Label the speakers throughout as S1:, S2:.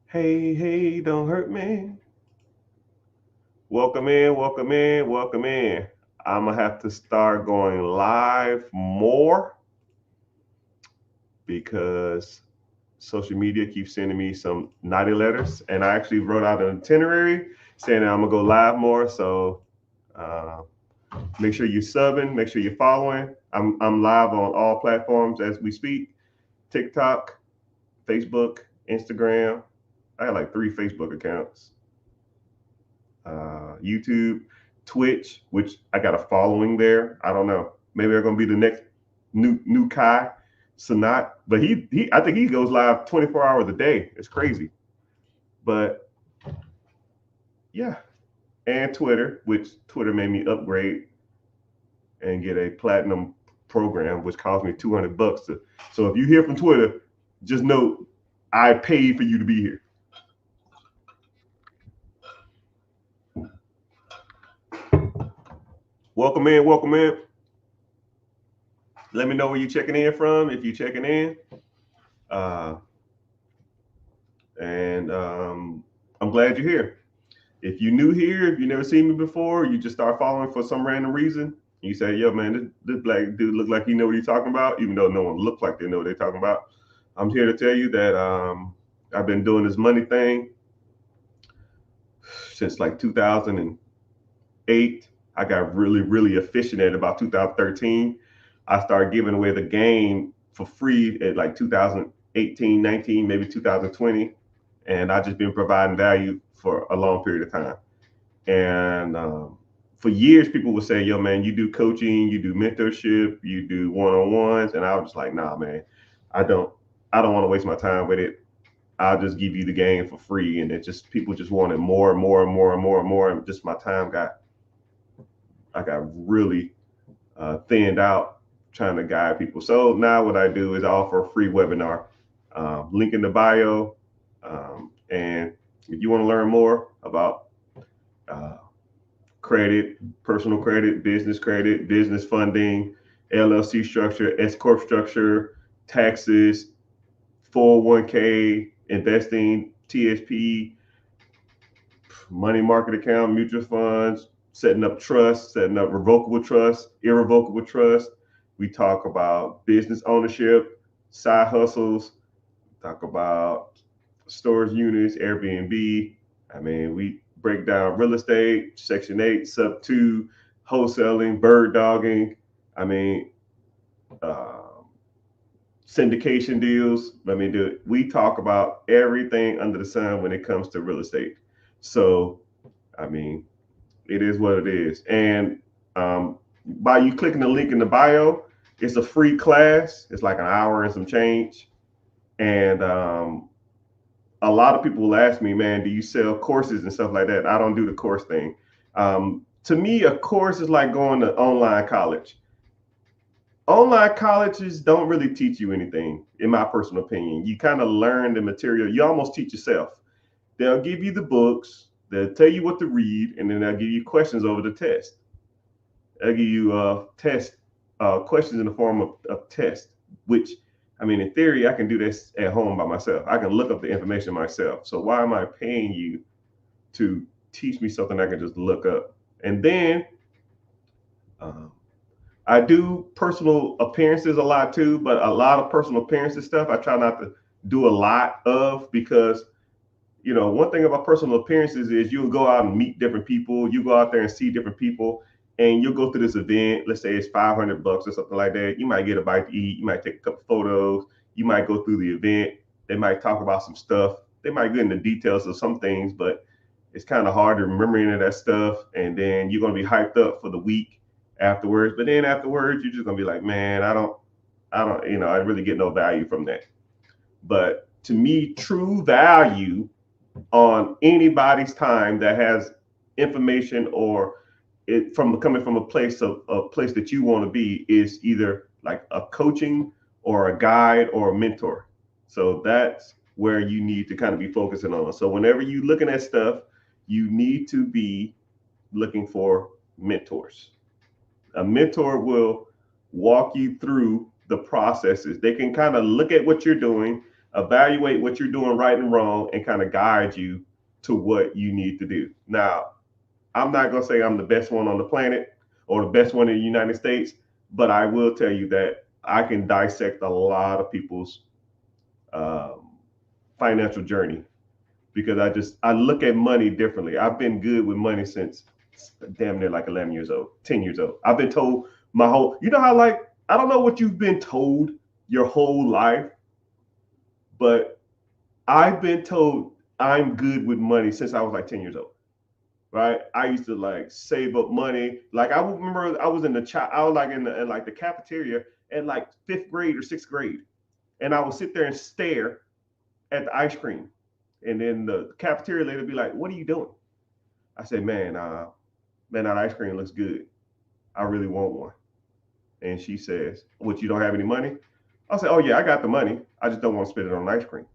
S1: Hey, hey, don't hurt me. Welcome in, welcome in, welcome in. I'm gonna have to start going live more because social media keeps sending me some naughty letters, and I actually wrote out an itinerary saying that I'm gonna go live more. So uh, make sure you're subbing, make sure you're following. I'm live on all platforms as we speak: TikTok, Facebook, Instagram. I have like 3 Facebook accounts. YouTube, Twitch, which I got a following there. I don't know. Maybe they're gonna be the next new Kai Sanat, but he I think he goes live 24 hours a day. It's crazy. But yeah, and Twitter, which Twitter made me upgrade and get a platinum program, which cost me $200 to. So if you hear from Twitter, just know I paid for you to be here. Welcome in, welcome in. Let me know where you're checking in from if you're checking in. Uh, and I'm glad you're here. If you're new here, if you never seen me before, you just start following for some random reason. You say, "Yo, man, this black dude look like he know what he's talking about," even though no one looks like they know what they're talking about. I'm here to tell you that I've been doing this money thing since like 2008. I got really, really efficient at about 2013. I started giving away the game for free at like 2018, 19, maybe 2020, and I just been providing value for a long period of time. And for years, people would say, "Yo, man, you do coaching, you do mentorship, you do one-on-ones," and I was just like, "Nah, man, I don't, I don't want to waste my time with it. I'll just give you the game for free." And it just people just wanted more and more and more and more and more, and just my time I got really thinned out trying to guide people. So now what I do is I offer a free webinar, link in the bio, and if you want to learn more about uh, credit, personal credit, business funding, LLC structure, S corp structure, taxes, 401k, investing, TSP, money market account, mutual funds, setting up trust, setting up revocable trust, irrevocable trust. We talk about business ownership, side hustles, talk about storage units, Airbnb. I mean, we break down real estate, Section 8, Sub 2, wholesaling, bird dogging. I mean, uh, syndication deals. I mean, dude, we talk about everything under the sun when it comes to real estate. So, I mean, it is what it is. And by you clicking the link in the bio, it's a free class. It's like an hour and some change. And a lot of people will ask me, "Man, do you sell courses and stuff like that?" I don't do the course thing. To me, a course is like going to online college. Online colleges don't really teach you anything, in my personal opinion. You kind of learn the material. You almost teach yourself. They'll give you the books, they'll tell you what to read, and then they'll give you questions over the test. They'll give you test questions in the form of test, which I mean, in theory, I can do this at home by myself. I can look up the information myself. So why am I paying you to teach me something I can just look up? And then um, I do personal appearances a lot too, but a lot of personal appearances stuff I try not to do a lot of because one thing about personal appearances is you'll go out and meet different people. You go out there and see different people, and you'll go to this event. Let's say it's $500 or something like that. You might get a bite to eat. You might take a couple photos. You might go through the event. They might talk about some stuff. They might get into details of some things, but it's kind of hard to remember any of that stuff. And then you're gonna be hyped up for the week afterwards. But then afterwards, you're just gonna be like, man, I don't, I really get no value from that. But to me, true value on anybody's time that has information or it from coming from a place that you want to be is either like a coaching or a guide or a mentor. So that's where you need to kind of be focusing on. So whenever you're looking at stuff, you need to be looking for mentors. A mentor will walk you through the processes. They can kind of look at what you're doing, evaluate what you're doing right and wrong, and kind of guide you to what you need to do. Now, I'm not going to say I'm the best one on the planet or the best one in the United States, but I will tell you that I can dissect a lot of people's um, financial journey because I look at money differently. I've been good with money since damn near like 11 years old, 10 years old. I've been told my whole, you know how like, I don't know what you've been told your whole life, but I've been told I'm good with money since I was like 10 years old. Right? I used to like save up money. Like I remember I was in I was like in the cafeteria at like 5th grade or 6th grade. And I would sit there and stare at the ice cream. And then the cafeteria lady would be like, "What are you doing?" I said, man, that ice cream looks good. I really want one. And she says, "What, you don't have any money?" I said, "Oh yeah, I got the money. I just don't want to spend it on ice cream."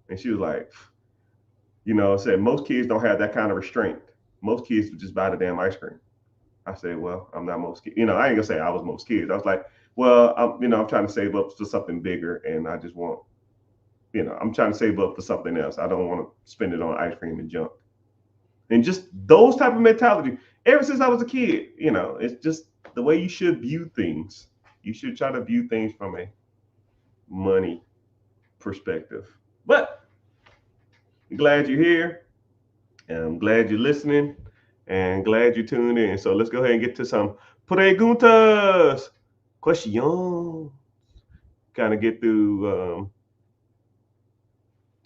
S1: And she was like, said most kids don't have that kind of restraint. Most kids would just buy the damn ice cream. I said, "Well, I'm not most kids. I ain't gonna say I was most kids. I was like, well, I'm trying to save up for something bigger, and I just want, I'm trying to save up for something else. I don't want to spend it on ice cream and junk." And just those type of mentality. Ever since I was a kid, it's just the way you should view things. You should try to view things from a money perspective. But I'm glad you're here, and I'm glad you're listening, and glad you tuned in. So let's go ahead and get to some preguntas, questions. Kind of get through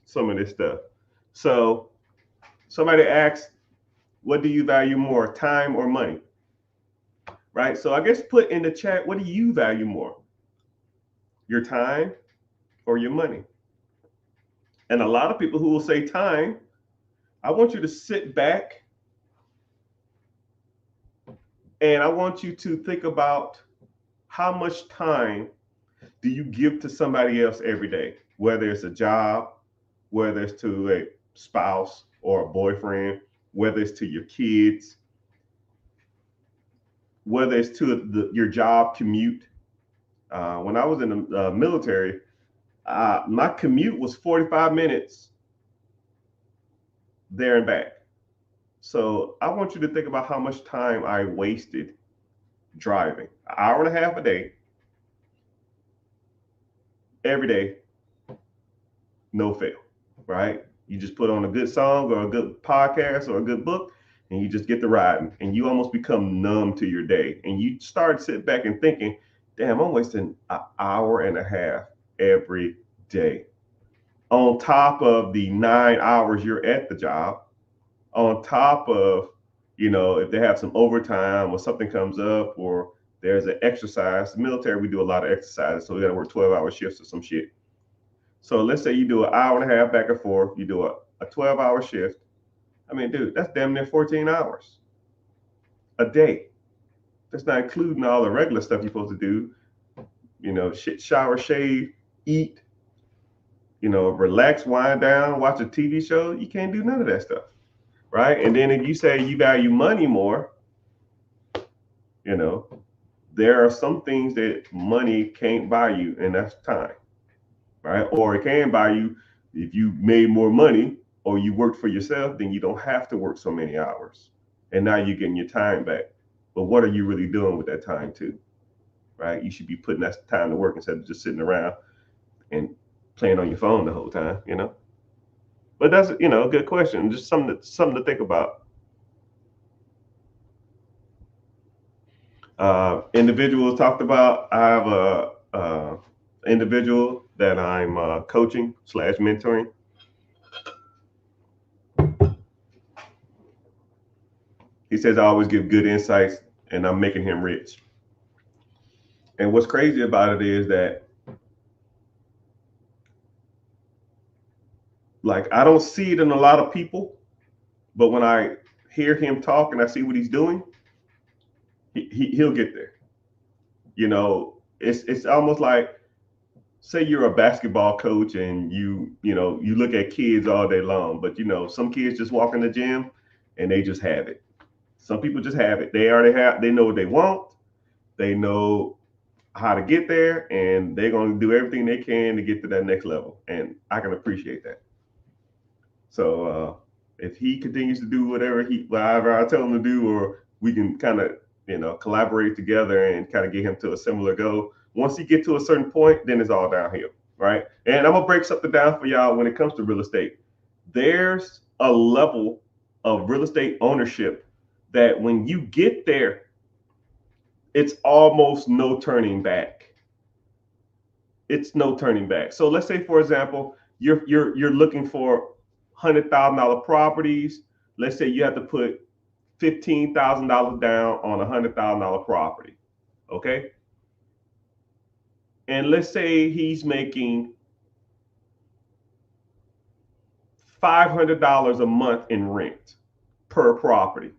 S1: some of this stuff. So somebody asked, what do you value more, time or money? Right? So I guess put in the chat, what do you value more? Your time or your money? And a lot of people who will say time, I want you to sit back and I want you to think about how much time do you give to somebody else every day, whether it's a job, whether it's to a spouse or a boyfriend, whether it's to your kids, whether it's to your job commute. When I was in the military, my commute was 45 minutes there and back. So I want you to think about how much time I wasted driving. An hour and a half a day, every day, no fail, right? You just put on a good song or a good podcast or a good book, and you just get to riding, and you almost become numb to your day. And you start sitting back and thinking, damn, I'm wasting an hour and a half every day. On top of the 9 hours you're at the job, on top of, if they have some overtime or something comes up or there's an exercise. The military, we do a lot of exercises, so we got to work 12-hour shifts or some shit. So let's say you do an hour and a half back and forth, you do a 12-hour shift. I mean, dude, that's damn near 14 hours a day. That's not including all the regular stuff you're supposed to do, shower, shave, eat, relax, wind down, watch a TV show. You can't do none of that stuff. Right? And then if you say you value money more, there are some things that money can't buy you, and that's time. Right? Or it can buy you if you made more money or you worked for yourself, then you don't have to work so many hours. And now you're getting your time back. But what are you really doing with that time too? Right? You should be putting that time to work instead of just sitting around and playing on your phone the whole time, But that's a good question. Just something to think about. Individuals talked about. I have a individual that I'm coaching / mentoring. He says I always give good insights, and I'm making him rich. And what's crazy about it is that, like, I don't see it in a lot of people, but when I hear him talk and I see what he's doing, he'll get there. It's almost like, say you're a basketball coach and you look at kids all day long, but some kids just walk in the gym and they just have it. Some people just have it. They know what they want. They know how to get there, and they're going to do everything they can to get to that next level. And I can appreciate that. So if he continues to do whatever I tell him to do, or we can kind of collaborate together and kind of get him to a similar goal. Once he get to a certain point, then it's all downhill, right? And I'm gonna break something down for y'all when it comes to real estate. There's a level of real estate ownership that when you get there, it's almost no turning back. It's no turning back. So let's say, for example, you're looking for $100,000 properties. Let's say you have to put $15,000 down on a $100,000 property. Okay. And let's say he's making $500 a month in rent per property.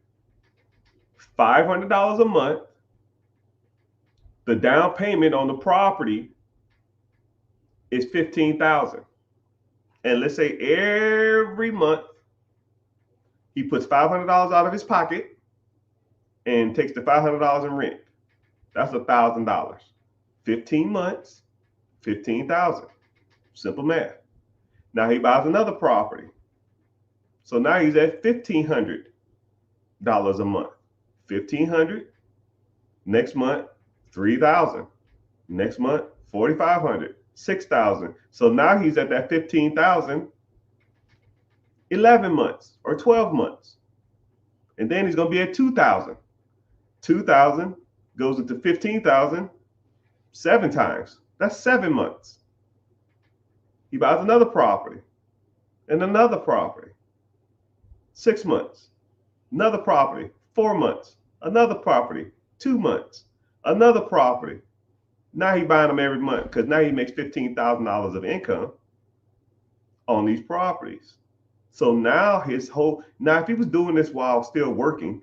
S1: $500 a month. The down payment on the property is $15,000. And let's say every month he puts $500 out of his pocket and takes the $500 in rent. That's $1,000. 15 months, 15,000. Simple math. Now he buys another property. So now he's at $1,500 a month. 1,500. Next month, 3,000. Next month, 4,500. 6,000. So now he's at that 15,000, 11 months or 12 months. And then he's going to be at 2,000. 2,000 goes into 15,000 7 times. That's 7 months. He buys another property and another property. 6 months. Another property. 4 months. Another property. 2 months. Another property. Now he's buying them every month because now he makes $15,000 of income on these properties. So now if he was doing this while still working,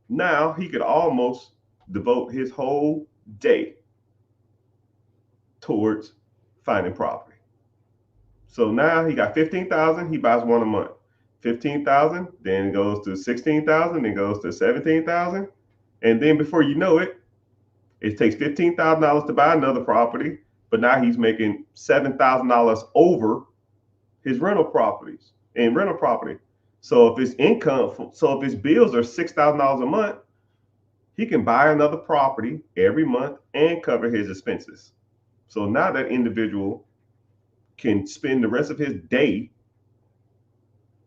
S1: now he could almost devote his whole day towards finding property. So now he got 15,000, he buys one a month. 15,000, then goes to 16,000, then goes to 17,000. And then before you know it, it takes $15,000 to buy another property, but now he's making $7,000 over his rental properties and rental property. So if his bills are $6,000 a month, he can buy another property every month and cover his expenses. So now that individual can spend the rest of his day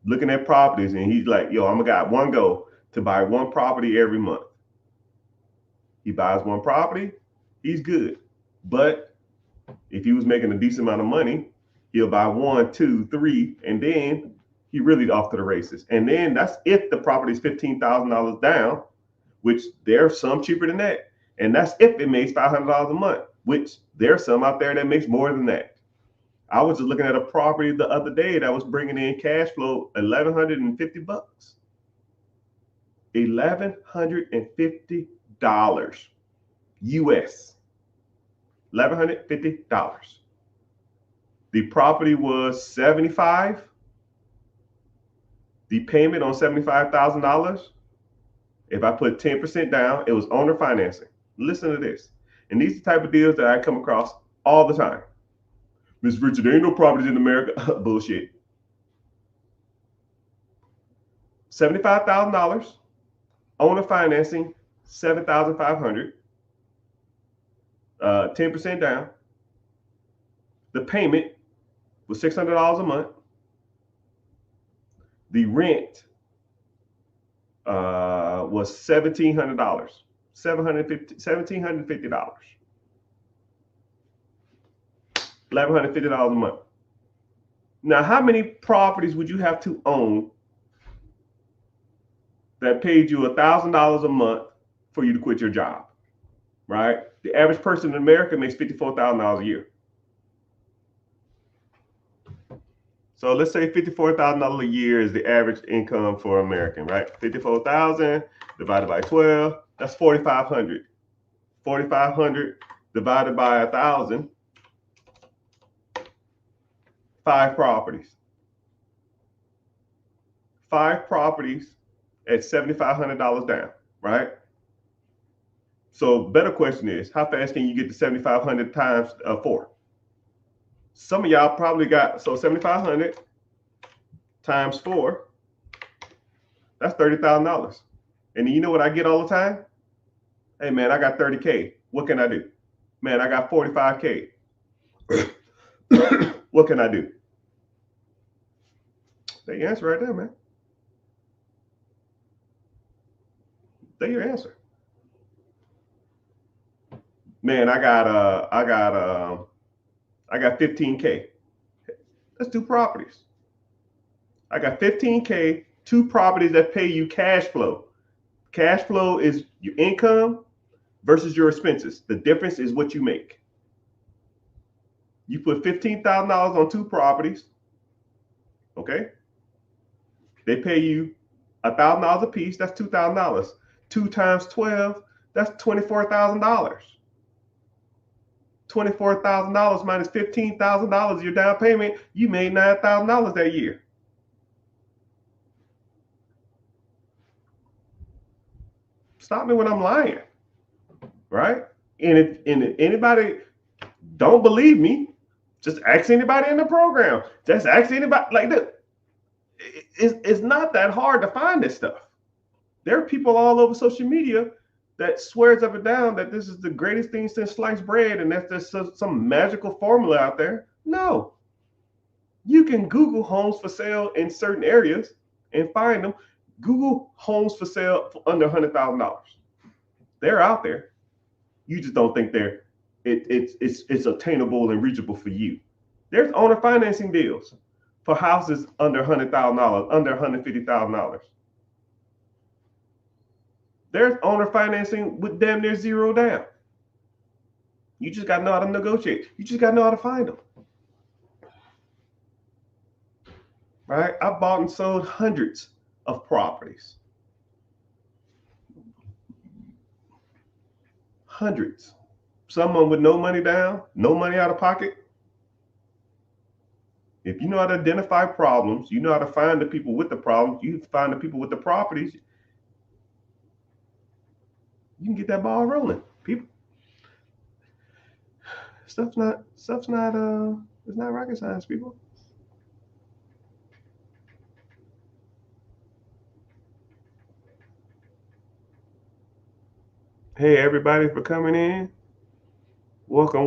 S1: looking at properties, and he's like, yo, I'm got one goal, to buy one property every month. He buys one property, he's good. But if he was making a decent amount of money, he'll buy 1, 2, 3, and then he really off to the races. And then that's if the property is $15,000 down, which there's some cheaper than that. And that's if it makes $500 a month, which there's some out there that makes more than that. I was just looking at a property the other day that was bringing in cash flow $1,150. $1,150 US. $1,150. The property was 75. The payment on $75,000, if I put 10% down, it was owner financing. Listen to this. And these are the type of deals that I come across all the time. Mr. Richard, there ain't no properties in America. Bullshit. $75,000, owner financing, $7,500, 10% down. The payment was $600 a month. The rent was $1,700, $1,750. $1,150 a month. Now, how many properties would you have to own that paid you $1,000 a month for you to quit your job? Right? The average person in America makes $54,000 a year. So let's say $54,000 a year is the average income for American, right? 54,000 divided by 12, that's 4,500. 4,500 divided by 1,000. 5 properties. 5 properties at $7,500 down, right? So better question is, how fast can you get to 7,500 times 4? Some of y'all probably got, so 7,500 times 4, that's $30,000. And you know what I get all the time? Hey man, I got 30K. What can I do? Man, I got 45K. What can I do? That's your answer right there, man. That's your answer. Man, I got 15K. That's 2 properties. I got 15K, 2 properties that pay you cash flow. Cash flow is your income versus your expenses. The difference is what you make. You put $15,000 on 2 properties, okay? They pay you $1,000 a piece. That's $2,000. 2 times 12, that's $24,000. $24,000 minus $15,000 your down payment, you made $9,000 that year. Stop me when I'm lying, right? And if anybody don't believe me, just ask anybody in the program. Just ask anybody. Like this. It's not that hard to find this stuff. There are people all over social media that swears up and down that this is the greatest thing since sliced bread and that there's some magical formula out there. No. You can Google homes for sale in certain areas and find them. Google homes for sale for under $100,000. They're out there. You just don't think it's attainable and reachable for you. There's owner financing deals for houses under $100,000, under $150,000. There's owner financing with damn near zero down. You just got to know how to negotiate. You just got to know how to find them. Right? I bought and sold hundreds of properties. Hundreds. Some of them with no money down, no money out of pocket. If you know how to identify problems, you know how to find the people with the problems, you find the people with the properties, you can get that ball rolling. People, it's not rocket science, people. Hey everybody for coming in. Welcome.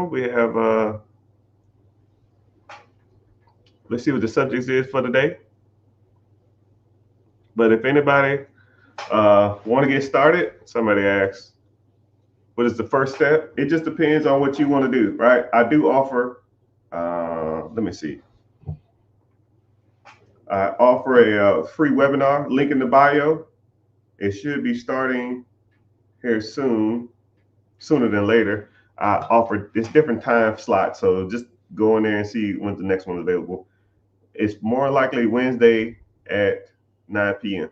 S1: We have let's see what the subject is for today. But if anybody want to get started, somebody asks, what is the first step? It just depends on what you want to do, right? I do offer, let me see. I offer a free webinar, link in the bio. It should be starting here soon, sooner than later. I offer this different time slot, so just go in there and see when the next one's available. It's more likely Wednesday at 9 p.m.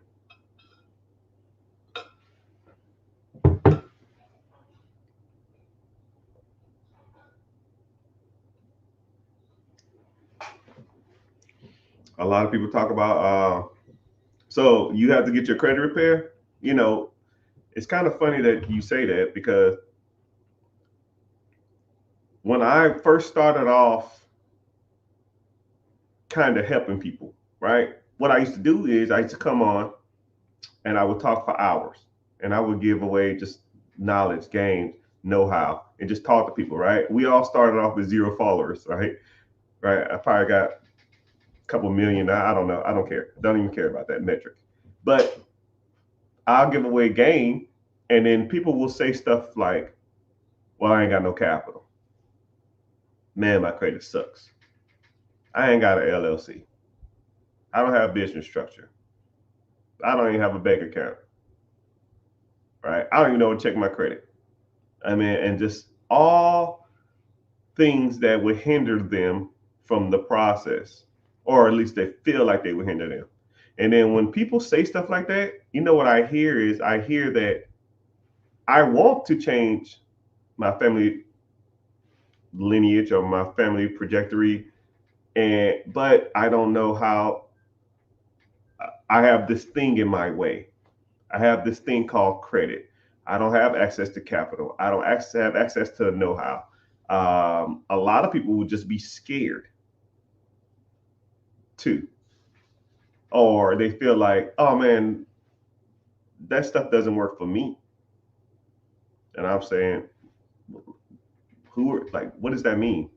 S1: A lot of people talk about, so you have to get your credit repair. You know, it's kind of funny that you say that because when I first started off kind of helping people, right? What I used to do is I used to come on and I would talk for hours and I would give away just knowledge, games, know-how, and just talk to people, right? We all started off with 0 followers, right? Right. I probably got a couple million. I don't know. I don't care. Don't even care about that metric. But I'll give away game, and then people will say stuff like, well, I ain't got no capital. Man, my credit sucks. I ain't got an LLC. I don't have business structure. I don't even have a bank account. Right? I don't even know how to check my credit. I mean, and just all things that would hinder them from the process, or at least they feel like they would hinder them. And then when people say stuff like that, you know what I hear is I hear that I want to change my family lineage or my family trajectory, but I don't know how. I have this thing in my way. I have this thing called credit. I don't have access to capital. I don't have access to know-how. A lot of people would just be scared too, or they feel like, oh man, that stuff doesn't work for me. And I'm saying, who are like, what does that mean?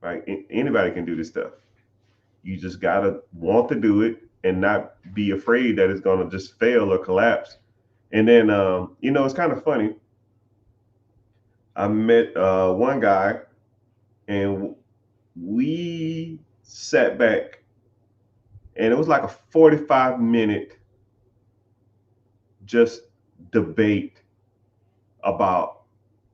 S1: Right? Anybody can do this stuff. You just gotta want to do it and not be afraid that it's gonna just fail or collapse. And then, it's kind of funny. I met one guy, and we sat back, and it was like a 45-minute just debate about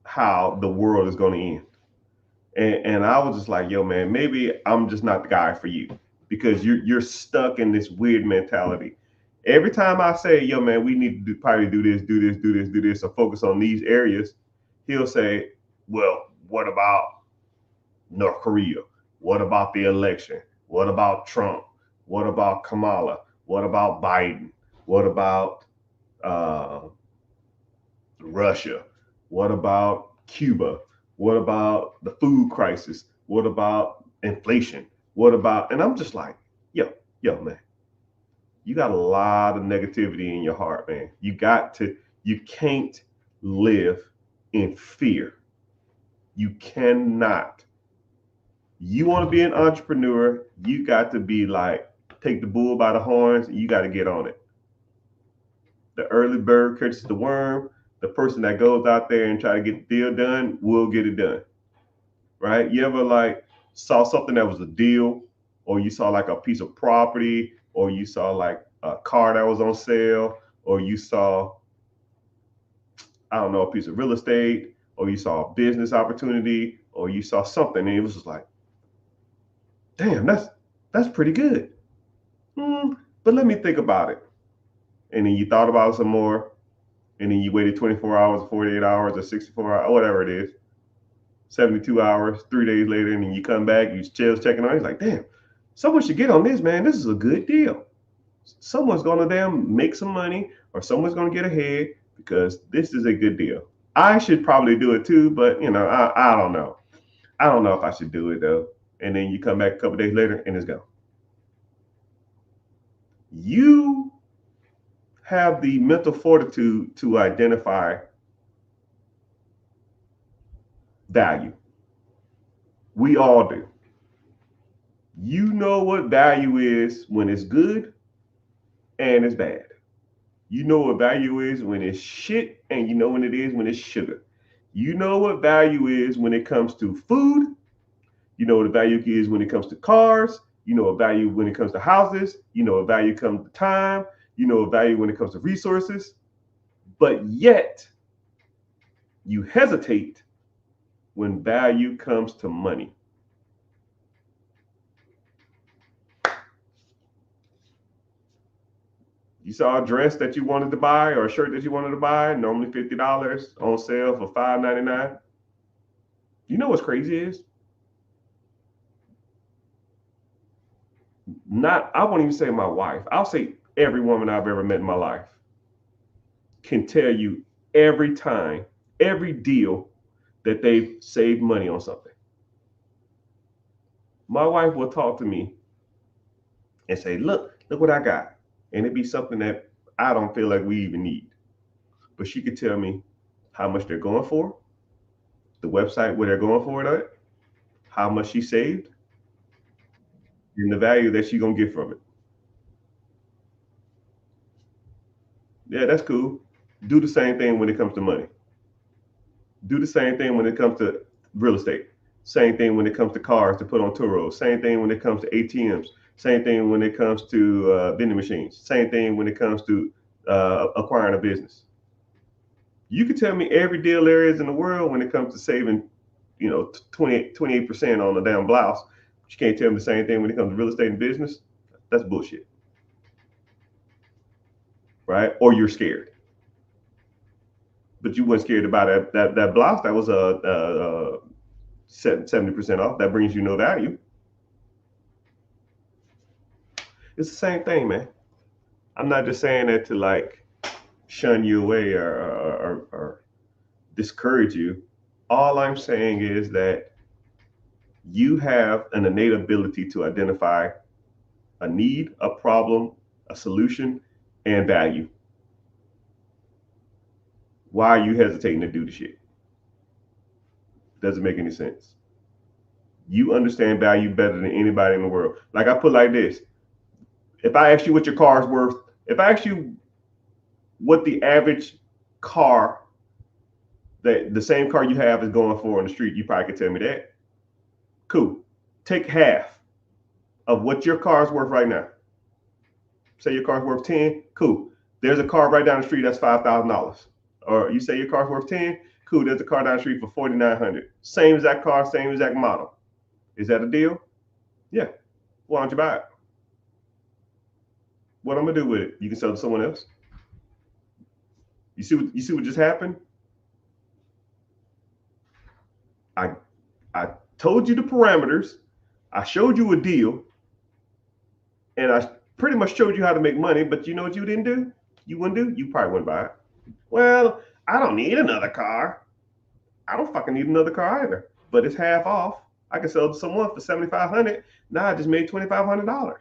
S1: how the world is going to end. And I was just like, yo, man, maybe I'm just not the guy for you, because you're stuck in this weird mentality. Every time I say, yo, man, we need to probably do this, do this, do this, do this, or focus on these areas, he'll say, well, what about North Korea? What about the election? What about Trump? What about Kamala? What about Biden? What about uh, Russia? What about Cuba? What about the food crisis? What about inflation? What about, and I'm just like, yo, man, you got a lot of negativity in your heart, man. You can't live in fear. You cannot. You want to be an entrepreneur, you got to be like, take the bull by the horns, and you got to get on it. The early bird catches the worm. The person that goes out there and try to get the deal done will get it done. Right? You ever like saw something that was a deal, or you saw like a piece of property, or you saw like a car that was on sale, or you saw, I don't know, a piece of real estate, or you saw a business opportunity, or you saw something, and it was just like, damn, that's pretty good. But let me think about it. And then you thought about it some more, and then you waited 24 hours, 48 hours, or 64 hours, whatever it is, 72 hours, 3 days later, and then you come back, you still checking on it. It's like, damn, someone should get on this, man. This is a good deal. Someone's going to damn make some money, or someone's going to get ahead, because this is a good deal. I should probably do it too, but I don't know. I don't know if I should do it though. And then you come back a couple days later and it's gone. You have the mental fortitude to identify value. We all do. You know what value is when it's good and it's bad. You know what value is when it's shit, and you know when it is when it's sugar. You know what value is when it comes to food. You know what the value is when it comes to cars. You know what value when it comes to houses. You know what value comes to time. You know what value when it comes to resources. But yet, you hesitate when value comes to money. You saw a dress that you wanted to buy, or a shirt that you wanted to buy, normally $50, on sale for $5.99. You know what's crazy is? Not, I won't even say my wife. I'll say every woman I've ever met in my life can tell you every time, every deal that they've saved money on something. My wife will talk to me and say, look what I got. And it'd be something that I don't feel like we even need. But she could tell me how much they're going for, the website where they're going for it at, how much she saved, and the value that she's gonna get from it. Yeah, that's cool. Do the same thing when it comes to money. Do the same thing when it comes to real estate. Same thing when it comes to cars to put on Turos. Same thing when it comes to ATMs. Same thing when it comes to vending machines. Same thing when it comes to acquiring a business. You can tell me every deal there is in the world when it comes to saving, 28% on the damn blouse. But you can't tell me the same thing when it comes to real estate and business. That's bullshit, right? Or you're scared. But you weren't scared about that blouse that was 70% off. That brings you no value. It's the same thing, man. I'm not just saying that to like shun you away or discourage you. All I'm saying is that you have an innate ability to identify a need, a problem, a solution, and value. Why are you hesitating to do the shit? Doesn't make any sense. You understand value better than anybody in the world. Like I put like this: if I ask you what your car is worth, if I ask you what the average car that the same car you have is going for on the street, you probably could tell me that. Cool. Take half of what your car is worth right now. Say your car's worth 10. Cool. There's a car right down the street that's $5,000. Or you say your car's worth 10. Cool. There's a car down the street for 4,900. Same exact car, same exact model. Is that a deal? Yeah. Why don't you buy it? What I'm gonna do with it? You can sell it to someone else. You see what just happened? I I told you the parameters. I showed you a deal, and I pretty much showed you how to make money. But you know what you didn't do? You wouldn't do? You probably wouldn't buy it. Well, I don't need another car. I don't fucking need another car either. But it's half off. I can sell it to someone for $7,500. Now I just made $2,500.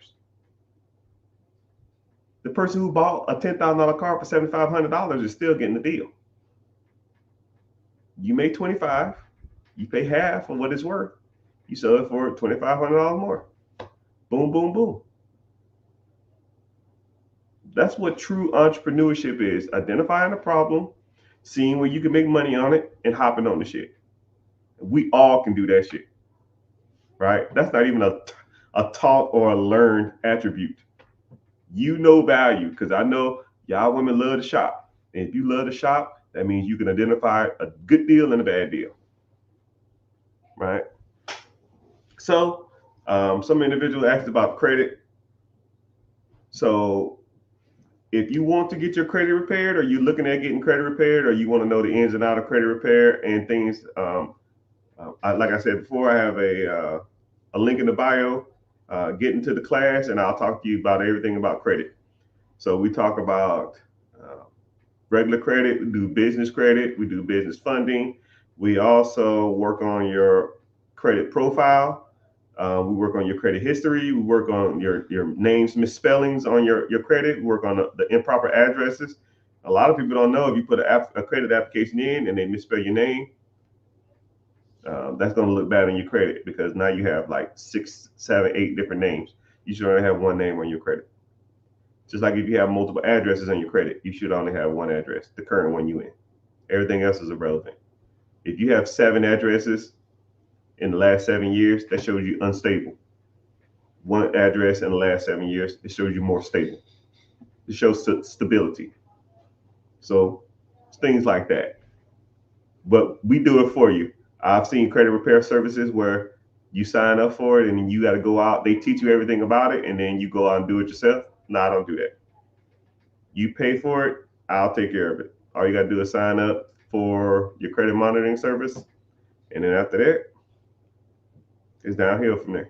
S1: The person who bought a $10,000 car for $7,500 is still getting the deal. You made 25. You pay half of what it's worth. You sell it for $2,500 more. Boom, boom, boom. That's what true entrepreneurship is: identifying a problem, seeing where you can make money on it, and hopping on the shit. We all can do that shit, right? That's not even a taught or a learned attribute. You know value, because I know y'all women love to shop. And if you love to shop, that means you can identify a good deal and a bad deal, right? So some individuals asked about credit. So if you want to get your credit repaired, or you're looking at getting credit repaired, or you want to know the ins and outs of credit repair and things, like I said before, I have a link in the bio. Get into the class, and I'll talk to you about everything about credit. So we talk about regular credit, we do business credit, we do business funding. We also work on your credit profile. We work on your credit history. We work on your names misspellings on your credit. We work on the improper addresses. A lot of people don't know, if you put a credit application in and they misspell your name, that's going to look bad on your credit, because now you have like 6, 7, 8 different names. You should only have one name on your credit. Just like if you have multiple addresses on your credit, you should only have one address, the current one you in. Everything else is irrelevant. If you have 7 addresses in the last 7 years, that shows you unstable. One address in the last 7 years, it shows you more stable. It shows stability. So it's things like that. But we do it for you. I've seen credit repair services where you sign up for it and then you got to go out. They teach you everything about it, and then you go out and do it yourself. No, I don't do that. You pay for it, I'll take care of it. All you got to do is sign up for your credit monitoring service. And then after that, it's downhill from there.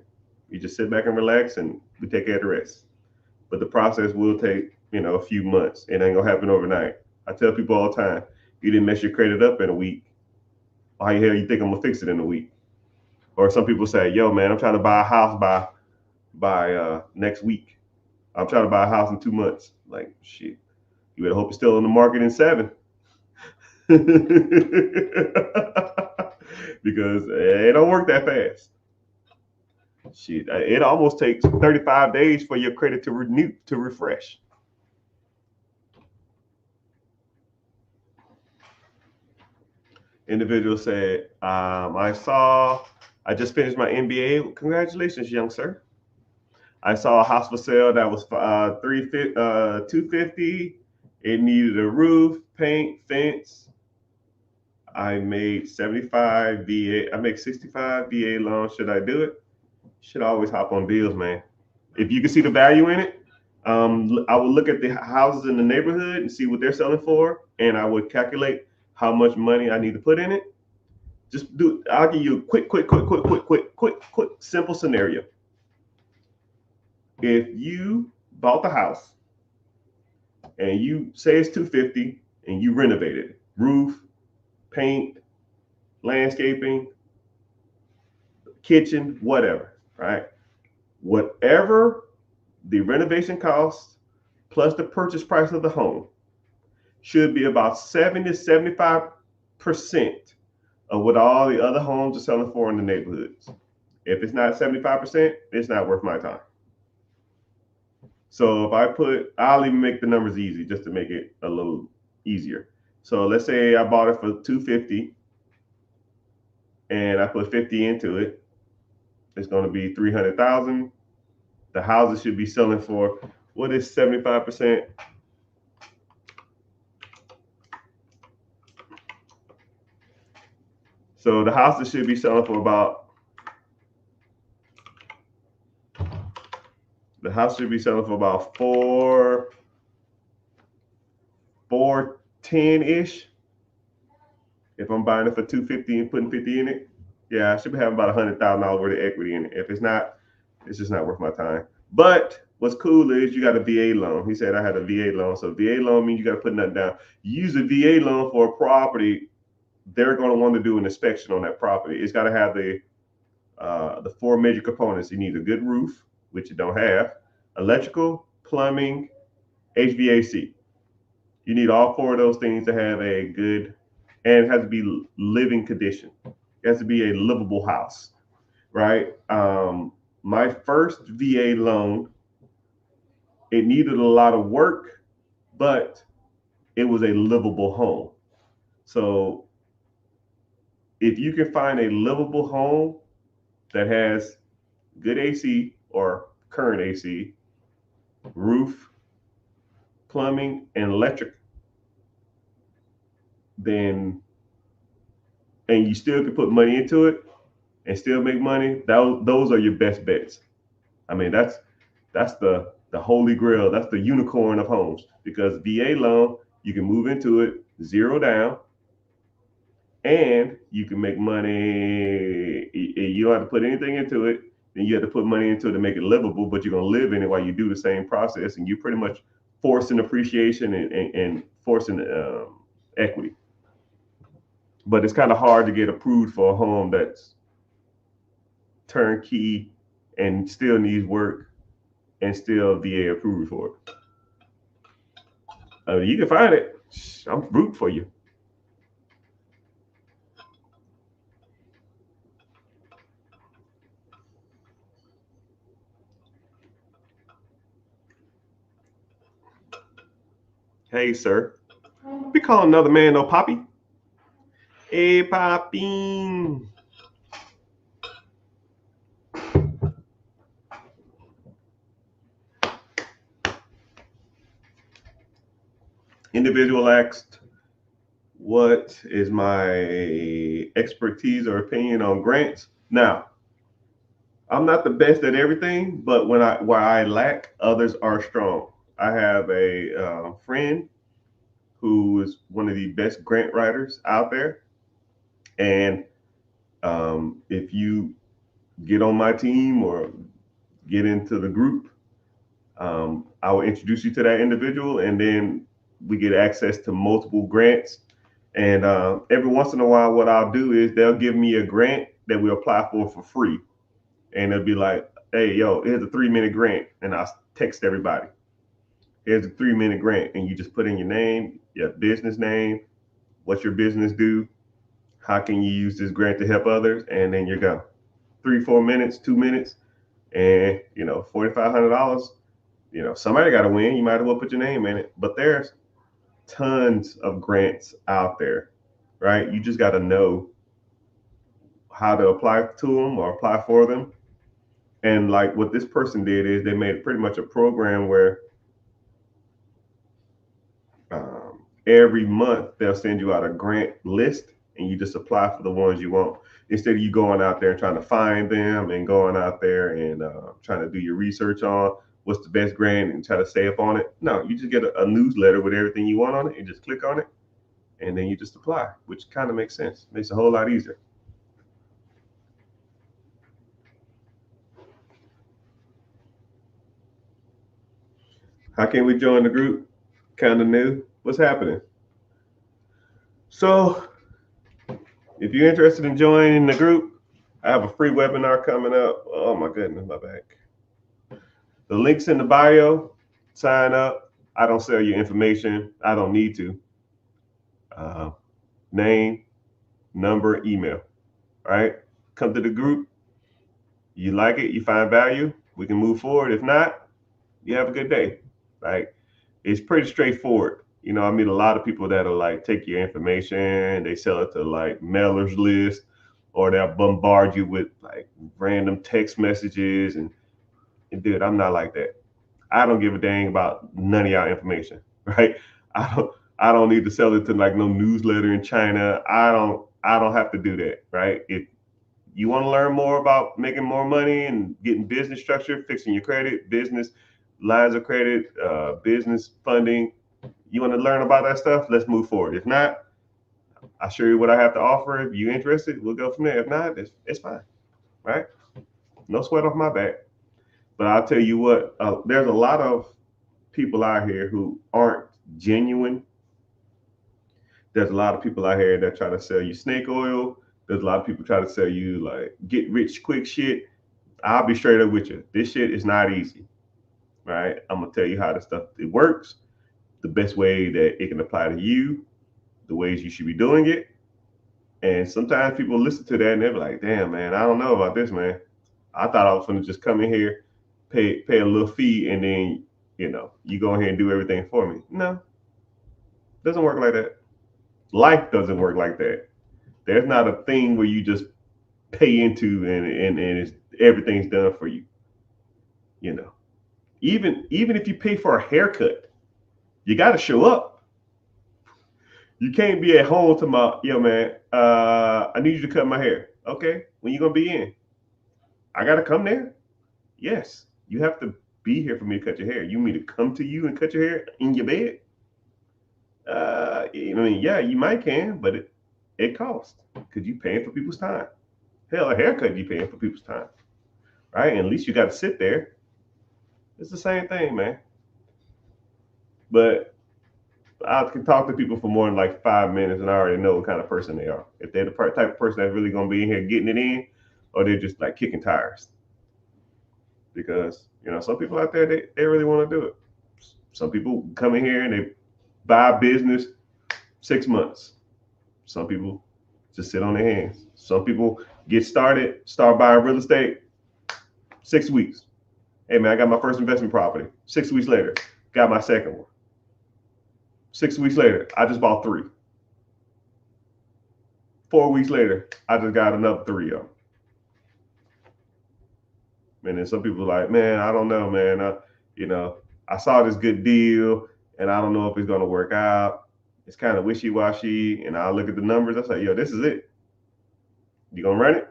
S1: You just sit back and relax, and we take care of the rest. But the process will take, a few months. It ain't gonna happen overnight. I tell people all the time, you didn't mess your credit up in a week. How the hell you think I'm gonna fix it in a week? Or some people say, yo, man, I'm trying to buy a house by next week. I'm trying to buy a house in 2 months. Like, shit, you better hope it's still on the market in 7. Because it don't work that fast. Shit, it almost takes 35 days for your credit to renew, to refresh. Individual said, I just finished my MBA. Congratulations, young sir. I saw a house for sale that was $250. It needed a roof, paint, fence. I made 75 VA. I make 65 VA loans. Should I do it? Should always hop on deals, man. If you can see the value in it, I would look at the houses in the neighborhood and see what they're selling for, and I would calculate how much money I need to put in it. I'll give you a quick, simple scenario. If you bought the house and you say it's 250 and you renovate it, roof, paint, landscaping, kitchen, whatever, right? Whatever the renovation cost plus the purchase price of the home should be about 70 to 75% of what all the other homes are selling for in the neighborhoods. If it's not 75%, it's not worth my time. So if I'll even make the numbers easy just to make it a little easier. So let's say I bought it for 250 and I put 50 into it. It's going to be 300,000. The houses should be selling for, what is 75%? So the houses should be selling for about, the house should be selling for about 410-ish. If I'm buying it for 250 and putting 50 in it, yeah, I should be having about $100,000 worth of equity in it. If it's not, it's just not worth my time. But what's cool is you got a VA loan. He said I had a VA loan. So VA loan means you got to put nothing down. You use a VA loan for a property, they're going to want to do an inspection on that property. It's got to have the four major components. You need a good roof, which you don't have, electrical, plumbing, HVAC. You need all four of those things to have a good, and it has to be living condition. It has to be a livable house, right? My first VA loan, it needed a lot of work, but it was a livable home. So if you can find a livable home that has good AC or current AC, roof, plumbing, and electric, then, and you still can put money into it and still make money, those are your best bets. I mean, that's the holy grail. That's the unicorn of homes, because VA loan, you can move into it zero down, and you can make money. You don't have to put anything into it. Then you have to put money into it to make it livable, but you're gonna live in it while you do the same process, and you pretty much forcing appreciation and forcing equity. But it's kind of hard to get approved for a home that's turnkey and still needs work and still VA approved for it. You can find it. I'm rooting for you. Hey, sir. We call another man no Poppy. Hey, Poppy. Individual asked, what is my expertise or opinion on grants? Now, I'm not the best at everything, but where I lack, others are strong. I have a friend who is one of the best grant writers out there, and if you get on my team or get into the group, I will introduce you to that individual, and then we get access to multiple grants. And every once in a while, what I'll do is they'll give me a grant that we apply for free, and they'll be like, "Hey, yo, here's a 3-minute grant," and I'll text everybody, "Here's a 3-minute grant," and you just put in your name, your business name, what your business do, how can you use this grant to help others, and then you go. 3, 4 minutes, 2 minutes, and $4,500. Somebody got to win. You might as well put your name in it. But there's tons of grants out there, right? You just got to know how to apply to them or apply for them. And like what this person did is they made pretty much a program where every month they'll send you out a grant list, and you just apply for the ones you want, instead of you going out there and trying to find them and going out there and trying to do your research on what's the best grant and try to stay up on it. No, you just get a newsletter with everything you want on it and just click on it, and then you just apply, which kind of makes sense. Makes it a whole lot easier. How can we join the group? Kind of new. What's happening? So, if you're interested in joining the group, I have a free webinar coming up. Oh my goodness, my back. The link's in the bio. Sign up. I don't sell your information. I don't need to. Uh, Name, number, email. All right. Come to the group. You like it, you find value, we can move forward. If not, you have a good day. Like, it's pretty straightforward. I meet a lot of people that'll like take your information, they sell it to like mailers list, or they'll bombard you with like random text messages. And dude, I'm not like that. I don't give a dang about none of y'all information, right? I don't need to sell it to like no newsletter in China. I don't have to do that, right? If you want to learn more about making more money and getting business structure, fixing your credit, business lines of credit, business funding, you want to learn about that stuff, let's move forward. If not, I'll show you what I have to offer. If you're interested, we'll go from there. If not, it's fine, right? No sweat off my back. But I'll tell you what, there's a lot of people out here who aren't genuine. There's a lot of people out here that try to sell you snake oil. There's a lot of people try to sell you like get rich quick shit. I'll be straight up with you. This shit is not easy, right? I'm gonna tell you how the stuff it works, the best way that it can apply to you, the ways you should be doing it. And sometimes people listen to that and they're like, "Damn, man, I don't know about this, man. I thought I was gonna just come in here, pay a little fee, and then you go ahead and do everything for me." No, it doesn't work like that. Life doesn't work like that. There's not a thing where you just pay into and it's, everything's done for you. You know, even if you pay for a haircut, you got to show up. You can't be at home to my yo man. I need you to cut my hair. Okay, when you gonna be in? I gotta come there. Yes, you have to be here for me to cut your hair. You mean to come to you and cut your hair in your bed? I mean, yeah, you might can, but it costs because you paying for people's time. Hell, a haircut you paying for people's time, right? And at least you got to sit there. It's the same thing, man. But I can talk to people for more than like 5 minutes, and I already know what kind of person they are. If they're the type of person that's really gonna be in here getting it in, or they're just like kicking tires. Because some people out there they really want to do it. Some people come in here and they buy a business 6 months. Some people just sit on their hands. Some people start buying real estate 6 weeks. Hey man, I got my first investment property. 6 weeks later, got my second one. 6 weeks later, I just bought three. 4 weeks later, I just got another three of them. And then some people are like, man, I don't know, man. I saw this good deal, and I don't know if it's gonna work out. It's kind of wishy-washy, and I look at the numbers. I say, yo, this is it. You gonna run it?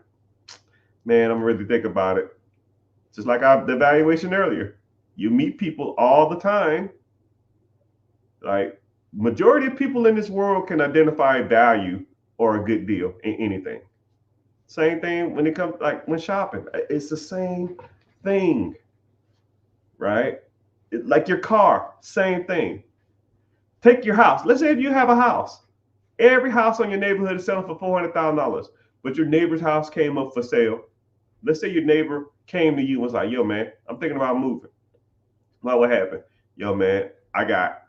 S1: Man, I'm gonna really think about it. Just like the evaluation earlier. You meet people all the time. Like, majority of people in this world can identify value or a good deal in anything. Same thing when it comes like when shopping. It's the same thing, right? Like your car, same thing. Take your house. Let's say if you have a house. Every house on your neighborhood is selling for $400,000, but your neighbor's house came up for sale. Let's say your neighbor came to you and was like, yo, man, I'm thinking about moving. Well, what happened? Yo, man, I got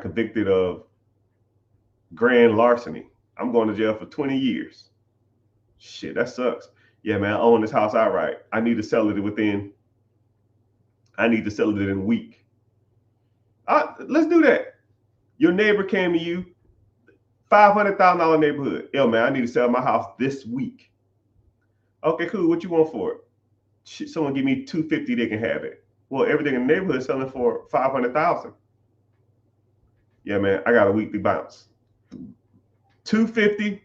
S1: convicted of grand larceny. I'm going to jail for 20 years. Shit, that sucks. Yeah, man, I own this house outright. I need to sell it in a week. Let's do that. Your neighbor came to you, $500,000 neighborhood. Yo, man, I need to sell my house this week. Okay, cool. What you want for it? Shit, someone give me $250, they can have it. Well, everything in the neighborhood is selling for $500,000. Yeah, man, I got a weekly bounce. $250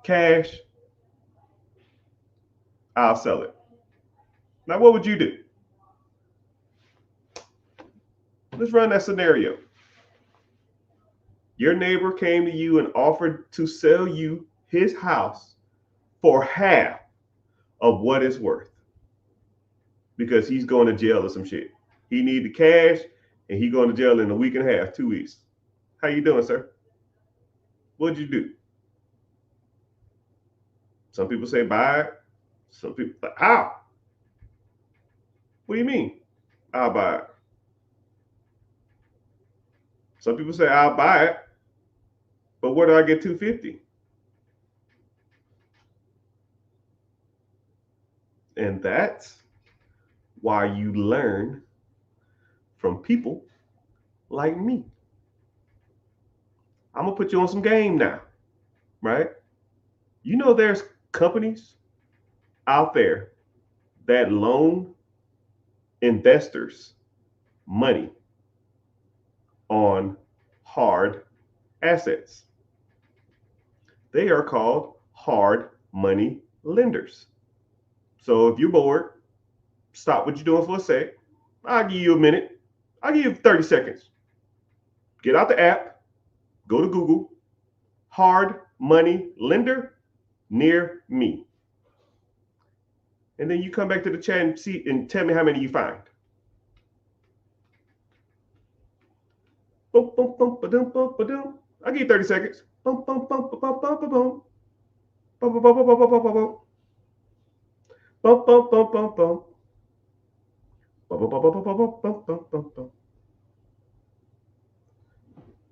S1: cash. I'll sell it. Now, what would you do? Let's run that scenario. Your neighbor came to you and offered to sell you his house for half of what it's worth. because he's going to jail or some shit. He need the cash, and he going to jail in a week and a half, 2 weeks. How you doing, sir? What'd you do? Some people say buy it. Some people, how? What do you mean? I'll buy it. Some people say I'll buy it, but where do I get 250? And that's why you learn from people like me. I'm gonna put you on some game now, right? You know, there's companies out there that loan investors money on hard assets. They are called hard money lenders. So if you're bored, stop what you're doing for a sec. I'll give you a minute. I'll give you 30 seconds. Get out the app, go to Google, hard money lender near me. And then you come back to the chat and see and tell me how many you find. Boom, boom, boom, ba-dum, boom, ba-dum. I'll give you 30 seconds. Boom, boom, boom, boom, boom, boom, boom. Boom, boom, boom, boom, boom, boom, boom. Boom, boom, boom, boom, boom. Boom, boom, boom, boom, boom, boom, boom, boom, boom.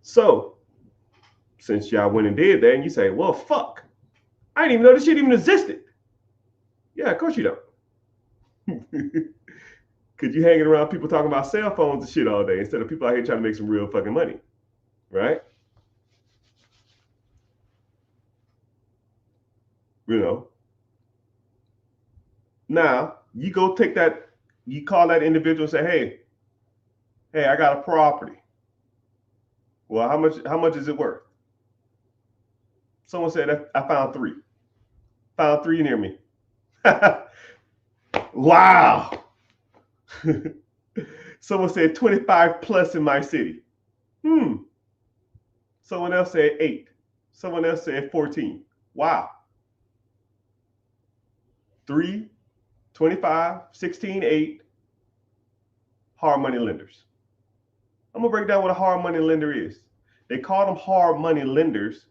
S1: So, since y'all went and did that, and you say, well, fuck, I didn't even know this shit even existed. Yeah, of course you don't. Because you hanging around people talking about cell phones and shit all day instead of people out here trying to make some real fucking money, right? You know. Now, you go take that, you call that individual and say, hey, I got a property. Well, how much is it worth? Someone said, I found three. Found three near me. Wow. Someone said 25 plus in my city. Someone else said 8. Someone else said 14. Wow. 3, 25, 16, 8. Hard money lenders. I'm going to break down what a hard money lender is. They call them hard money lenders.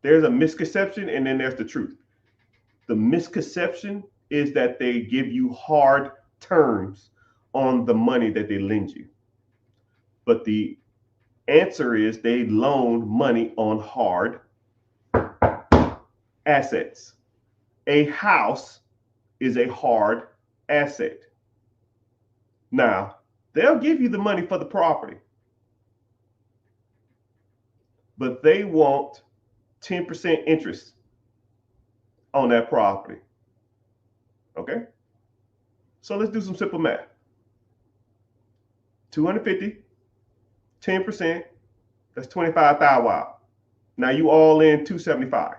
S1: There's a misconception and then there's the truth. The misconception is that they give you hard terms on the money that they lend you. But the answer is they loan money on hard assets. A house is a hard asset. Now, they'll give you the money for the property, but they want 10% interest on that property. Okay? So let's do some simple math. 250, 10%, that's 25,000. Wow. Now you all in 275.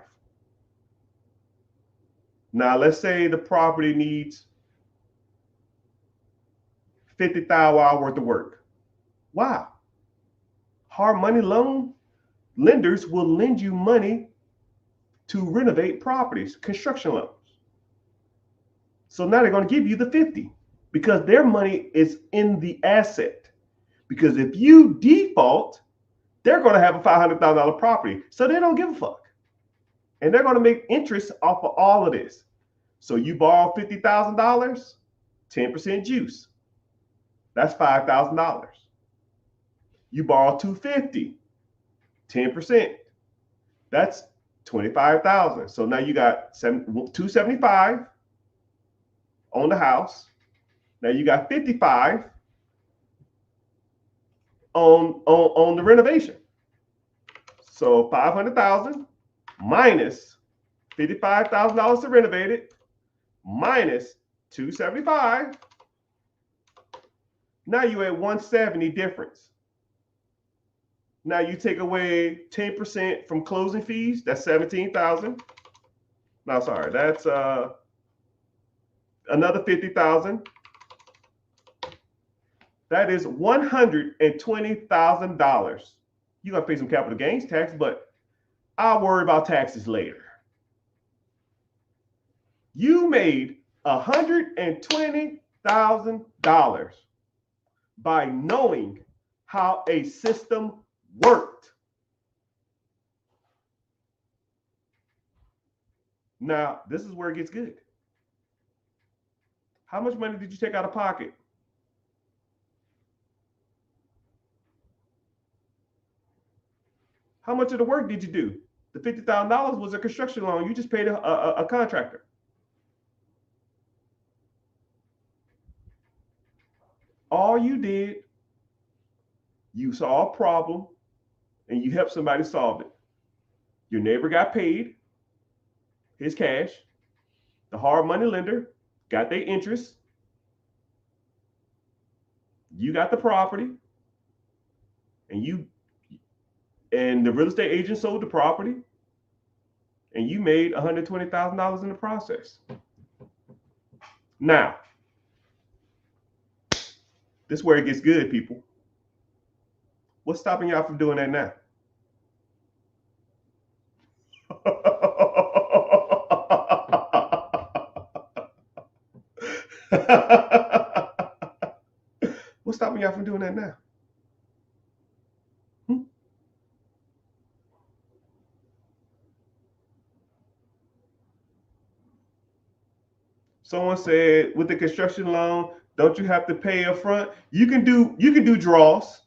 S1: Now let's say the property needs 50,000 worth of work. Wow. Hard money loan lenders will lend you money to renovate properties, construction loans. So now they're going to give you the 50 because their money is in the asset. Because if you default, they're going to have a $500,000 property. So they don't give a fuck. And they're going to make interest off of all of this. So you borrow $50,000, 10% juice. That's $5,000. You borrow $250, 10%. That's $25,000. So now you got $275 on the house. Now you got $55 on the renovation. So $500,000 minus $55,000 to renovate it minus $275. Now you're at $170 difference. Now you take away 10% from closing fees. That's $17,000. No, sorry, that's another $50,000. That is $120,000. You're gonna pay some capital gains tax, but I'll worry about taxes later. You made $120,000 by knowing how a system worked. Now, this is where it gets good. How much money did you take out of pocket? How much of the work did you do? The $50,000 was a construction loan. You just paid a contractor. All you did, you saw a problem and you helped somebody solve it. Your neighbor got paid his cash. The hard money lender got their interest. You got the property, and the real estate agent sold the property, and you made $120,000 in the process. Now, this is where it gets good, people. What's stopping y'all from doing that now? What's stopping y'all from doing that now? Someone said with the construction loan, don't you have to pay up front? You can do draws.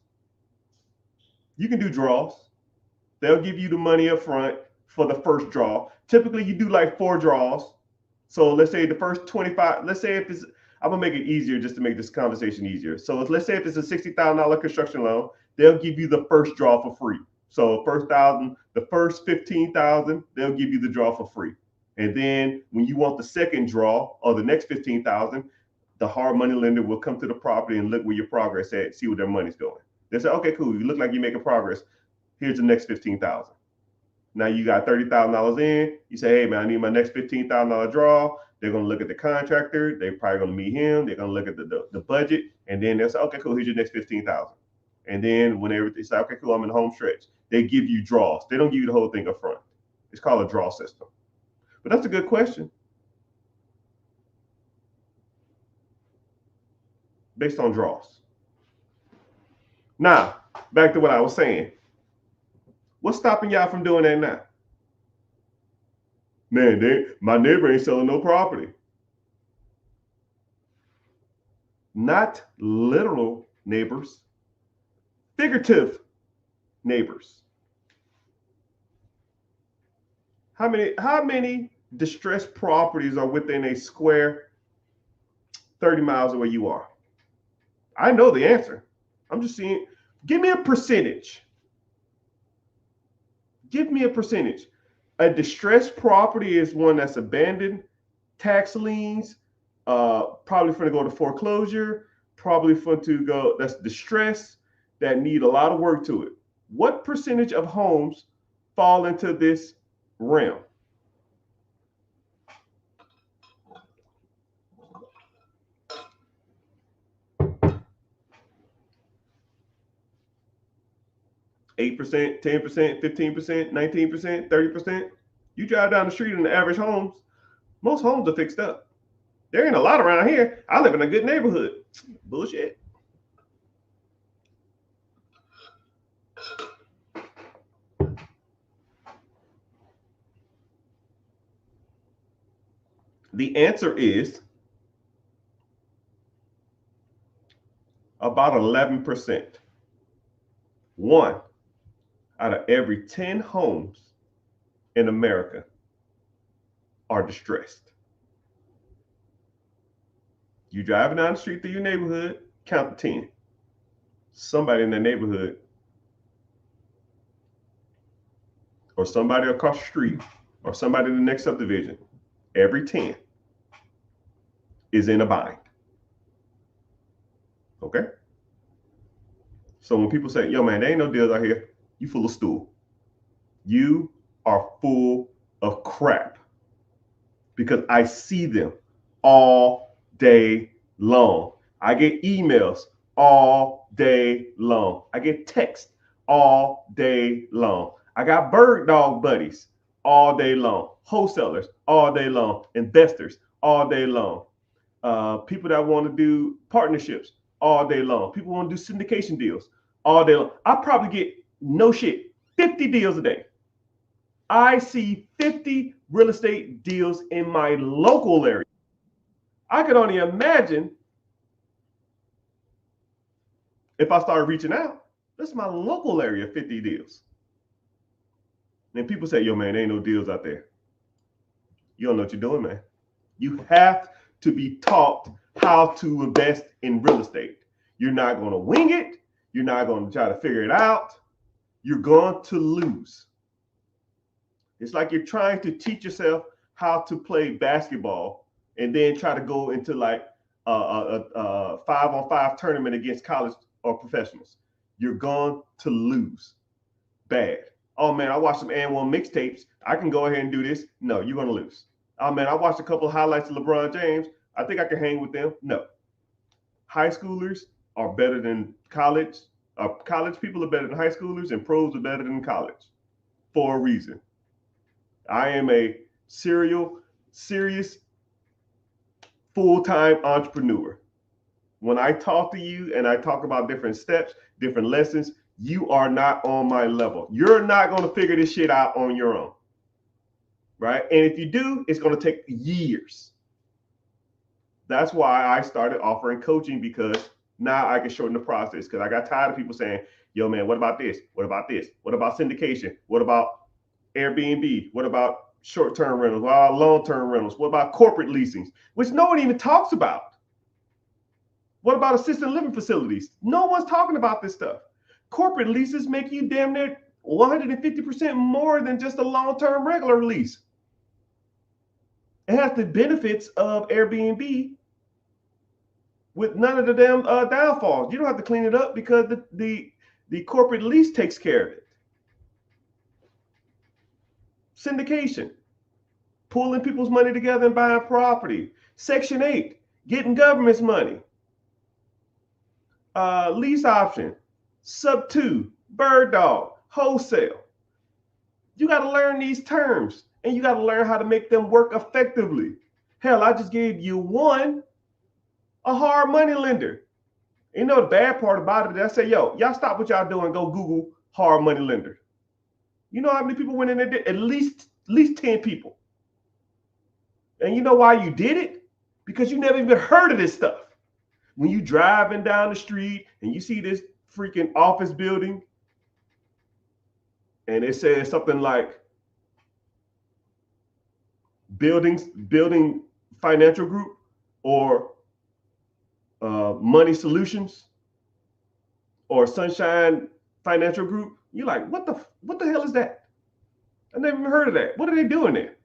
S1: You can do draws. They'll give you the money up front for the first draw. Typically, you do like 4 draws. So let's say the first 25, let's say if it's, I'm gonna make it easier just to make this conversation easier. So let's say if it's a $60,000 construction loan, they'll give you the first draw for free. So first 1,000, the first 15,000, they'll give you the draw for free. And then when you want the second draw or the next 15,000, the hard money lender will come to the property and look where your progress at, see where their money's going. They say, okay, cool, you look like you're making progress. Here's the next 15,000. Now you got $30,000 in. You say, hey man, I need my next $15,000 draw. They're gonna look at the contractor. They're probably gonna meet him. They're gonna look at the budget, and then they'll say, okay, cool. Here's your next 15,000. And then when they say, okay, cool, I'm in the home stretch, they give you draws. They don't give you the whole thing up front. It's called a draw system. But that's a good question. Based on draws. Now, back to what I was saying. What's stopping y'all from doing that now? Man, my neighbor ain't selling no property. Not literal neighbors, figurative neighbors. How many distressed properties are within a square 30 miles of where you are? I know the answer. I'm just seeing, give me a percentage. Give me a percentage. A distressed property is one that's abandoned, tax liens, probably going to go to foreclosure, probably that's distressed, that need a lot of work to it. What percentage of homes fall into this realm? %, 10%, 15%, 19%, 30%. You drive down the street in the average homes, most homes are fixed up. There ain't a lot around here. I live in a good neighborhood. Bullshit. The answer is about 11%. 1 out of every 10 homes in America are distressed. You driving down the street through your neighborhood, count to 10. Somebody in that neighborhood or somebody across the street or somebody in the next subdivision, every 10 is in a bind. Okay? So when people say, yo man, there ain't no deals out here, you full of stool. You are full of crap. Because I see them all day long. I get emails all day long. I get texts all day long. I got bird dog buddies all day long. Wholesalers all day long. Investors all day long. People that want to do partnerships all day long. People want to do syndication deals all day long. I probably get no shit 50 deals a day. I see 50 real estate deals in my local area. I could only imagine if I started reaching out. That's my local area, 50 deals. And people say, yo, man, there ain't no deals out there. You don't know what you're doing, man. You have to be taught how to invest in real estate. You're not going to wing it. You're not going to try to figure it out. You're going to lose. It's like you're trying to teach yourself how to play basketball and then try to go into like a 5-on-5 tournament against college or professionals. You're going to lose bad. Oh man, I watched some AND1 mixtapes. I can go ahead and do this. No, you're going to lose. Oh man, I watched a couple of highlights of LeBron James. I think I can hang with them. No. High schoolers are better than college. College people are better than high schoolers, and pros are better than college for a reason. I am a serious, full-time entrepreneur. When I talk to you and I talk about different steps, different lessons, you are not on my level. You're not going to figure this shit out on your own. Right? And if you do, it's going to take years. That's why I started offering coaching, because now I can shorten the process, because I got tired of people saying, yo, man, what about this? What about this? What about syndication? What about Airbnb? What about short-term rentals? What about long-term rentals? What about corporate leasings, which no one even talks about? What about assisted living facilities? No one's talking about this stuff. Corporate leases make you damn near 150% more than just a long-term regular lease. It has the benefits of Airbnb with none of the damn downfalls. You don't have to clean it up because the corporate lease takes care of it. Syndication, pulling people's money together and buying property. Section 8, getting government's money. Lease option, sub 2, bird dog, wholesale. You got to learn these terms, and you got to learn how to make them work effectively. Hell, I just gave you one, a hard money lender. You know the bad part about it? I say, yo, y'all stop what y'all doing, go Google hard money lender. You know how many people went in there? At least 10 people. And you know why you did it? Because you never even heard of this stuff. When you driving down the street and you see this freaking office building, and it says something like building financial group or money solutions or Sunshine Financial Group, you're like, what the hell is that? I never even heard of that. What are they doing there?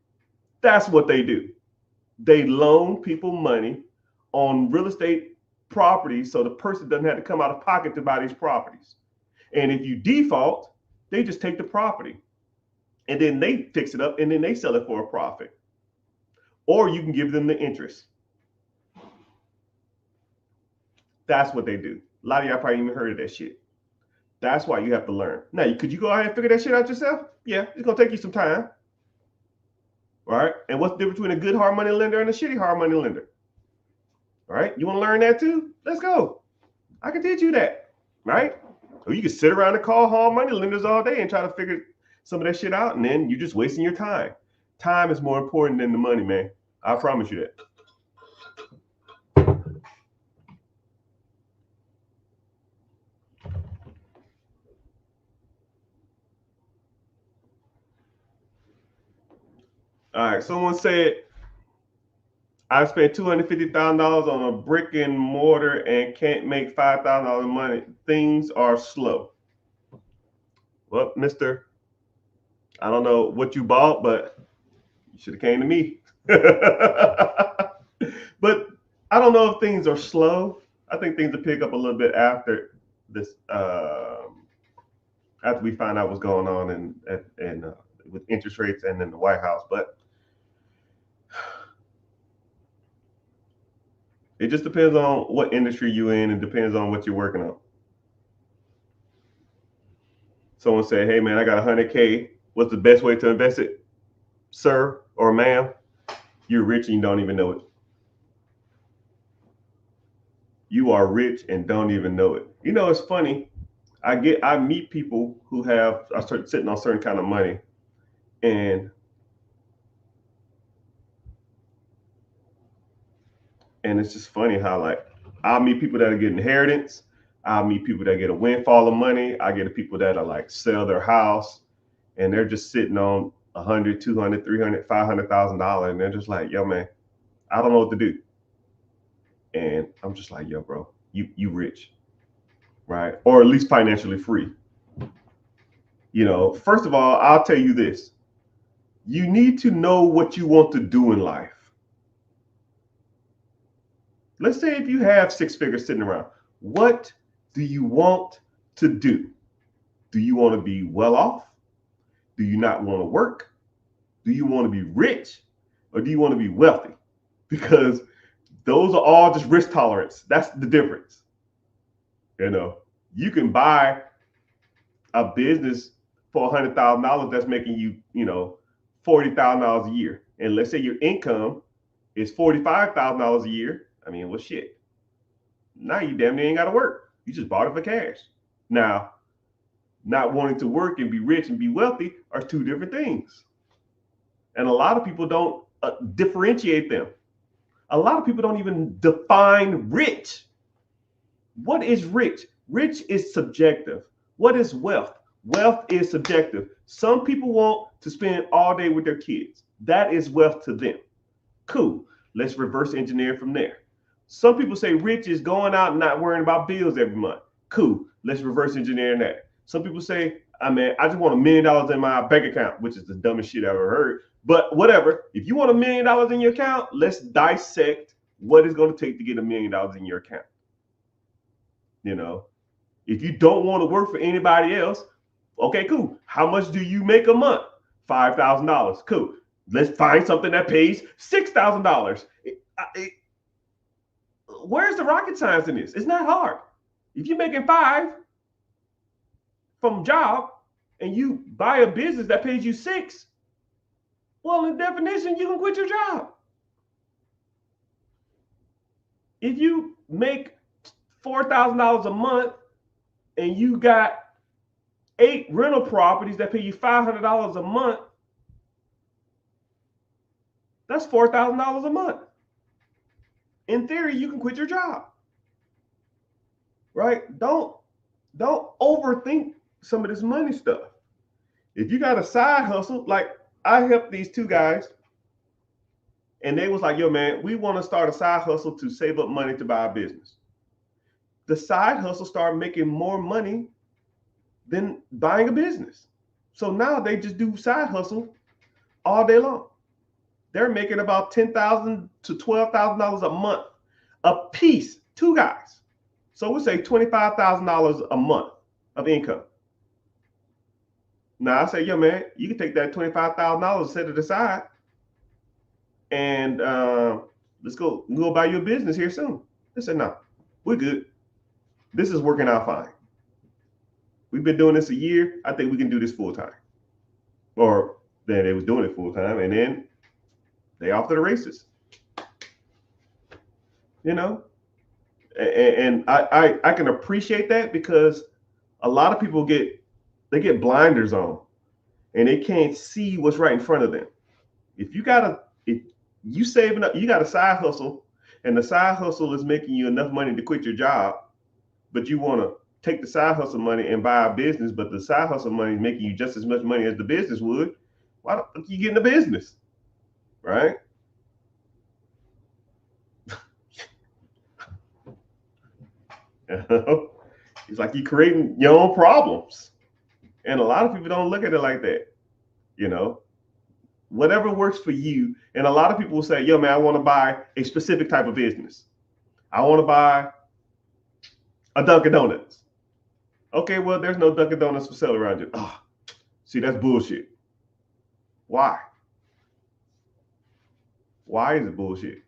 S1: That's what they do. They loan people money on real estate properties so the person doesn't have to come out of pocket to buy these properties. And if you default, they just take the property and then they fix it up and then they sell it for a profit. Or you can give them the interest. That's what they do. A lot of y'all probably even heard of that shit. That's why you have to learn. Now, could you go ahead and figure that shit out yourself? Yeah, it's going to take you some time. All right. And what's the difference between a good hard money lender and a shitty hard money lender? All right. You want to learn that too? Let's go. I can teach you that. Right. Or you can sit around and call hard money lenders all day and try to figure some of that shit out. And then you're just wasting your time. Time is more important than the money, man. I promise you that. All right. Someone said, I spent $250,000 on a brick and mortar and can't make $5,000 money. Things are slow. Well, mister, I don't know what you bought, but you should have came to me. But I don't know if things are slow. I think things will pick up a little bit after this, after we find out what's going on and with interest rates and in the White House. But it just depends on what industry you're in, and depends on what you're working on. Someone said, hey man, I got 100K. What's the best way to invest it? Sir or ma'am, you're rich and you don't even know it. you are rich and don't even know it. You know, it's funny. I meet people who I start sitting on certain kind of money, and it's just funny how, like, I'll meet people that get inheritance. I'll meet people that get a windfall of money. I get people that are like sell their house and they're just sitting on 100, 200, 300, $500,000, and they're just like, yo, man, I don't know what to do. And I'm just like, yo, bro, you rich, right? Or at least financially free. You know, first of all, I'll tell you this. You need to know what you want to do in life. Let's say if you have six figures sitting around, what do you want to do? Do you want to be well off? Do you not want to work? Do you want to be rich? Or do you want to be wealthy? Because those are all just risk tolerance. That's the difference. You know, you can buy a business for $100,000 that's making you, $40,000 a year. And let's say your income is $45,000 a year. I mean, well, shit. Now you damn near ain't got to work. You just bought it for cash. Now, not wanting to work and be rich and be wealthy are two different things. And a lot of people don't differentiate them. A lot of people don't even define rich. What is rich? Rich is subjective. What is wealth? Wealth is subjective. Some people want to spend all day with their kids. That is wealth to them. Cool. Let's reverse engineer from there. Some people say rich is going out and not worrying about bills every month. Cool. Let's reverse engineer that. Some people say, I just want $1 million in my bank account, which is the dumbest shit I've ever heard. But whatever. If you want $1 million in your account, let's dissect what it's going to take to get $1 million in your account. You know, if you don't want to work for anybody else, okay, cool. How much do you make a month? $5,000. Cool. Let's find something that pays $6,000. Where's the rocket science in this? It's not hard. If you're making $5,000 from a job and you buy a business that pays you $6,000, well, in definition, you can quit your job. If you make $4,000 a month and you got 8 rental properties that pay you $500 a month, that's $4,000 a month. In theory, you can quit your job, right? Don't overthink some of this money stuff. If you got a side hustle, like I helped these two guys, and they was like, yo, man, we want to start a side hustle to save up money to buy a business. The side hustle started making more money than buying a business. So now they just do side hustle all day long. They're making about $10,000 to $12,000 a month a piece, two guys. So we say $25,000 a month of income. Now I say, yo, man, you can take that $25,000, set it aside, and let's go buy you a business here soon. They said, no, we're good. This is working out fine. We've been doing this a year. I think we can do this full time. Or then they was doing it full time, and then they off to the races. You know, and I can appreciate that, because a lot of people get blinders on, and they can't see what's right in front of them. If you saving up, you got a side hustle, and the side hustle is making you enough money to quit your job, but you want to take the side hustle money and buy a business, but the side hustle money is making you just as much money as the business would, why don't you get in the business, right? It's like you're creating your own problems. And a lot of people don't look at it like that. You know, whatever works for you. And a lot of people will say, yo, man, I want to buy a specific type of business. I want to buy a Dunkin' Donuts. Okay, well, there's no Dunkin' Donuts for sale around you. Oh, see, that's bullshit. Why? Why is it bullshit?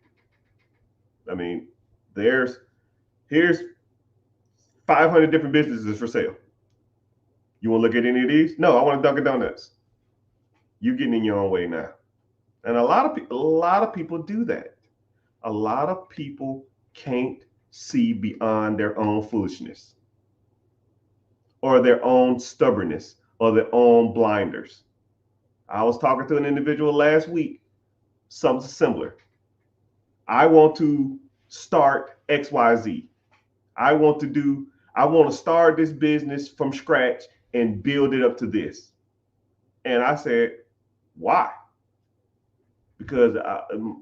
S1: I mean, here's 500 different businesses for sale. You want to look at any of these? No, I want a Dunkin' Donuts. You're getting in your own way now. And a lot of people do that. A lot of people can't see beyond their own foolishness or their own stubbornness or their own blinders. I was talking to an individual last week, something similar. I want to start XYZ. I want to do, I want to start this business from scratch and build it up to this. And I said, why? Because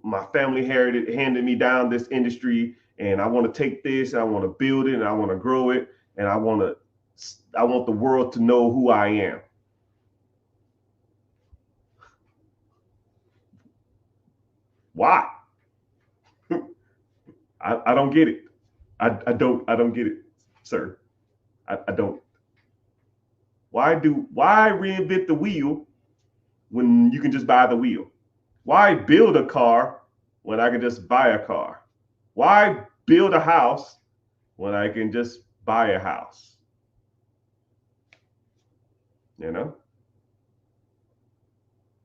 S1: my family handed me down this industry, and I want to take this, and I want to build it, and I want to grow it, and I want the world to know who I am. Why? I don't get it. I don't get it, sir. I don't. Why reinvent the wheel when you can just buy the wheel? Why build a car when I can just buy a car? Why build a house when I can just buy a house? You know?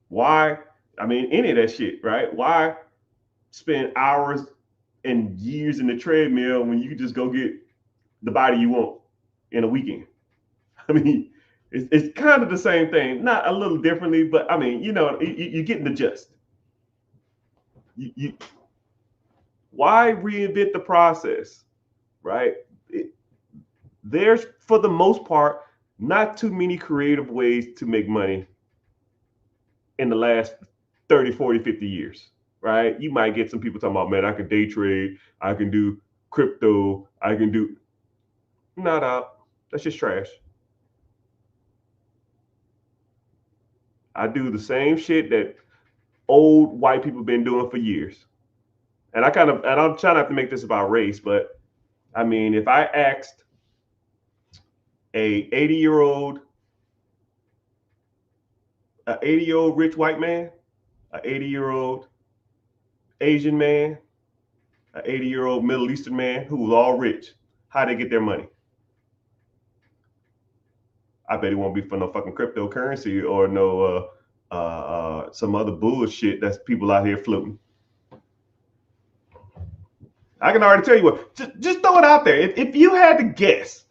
S1: Why? I mean, any of that shit, right? Why spend hours and years in the treadmill when you can just go get the body you want in a weekend? I mean, it's kind of the same thing, not a little differently, but I mean, you're getting the gist. Why reinvent the process, right? There's, for the most part, not too many creative ways to make money in the last 30, 40, 50 years, right? You might get some people talking about, man, I can day trade, I can do crypto, I can do, not out. That's just trash. I do the same shit that old white people been doing for years. And I'm trying not to make this about race, but I mean, if I asked a 80-year-old, an 80-year-old rich white man, an 80-year-old Asian man, an 80-year-old Middle Eastern man who was all rich, how they get their money? I bet it won't be for no fucking cryptocurrency or no some other bullshit that's people out here floating. I can already tell you what. Just throw it out there. If you had to guess,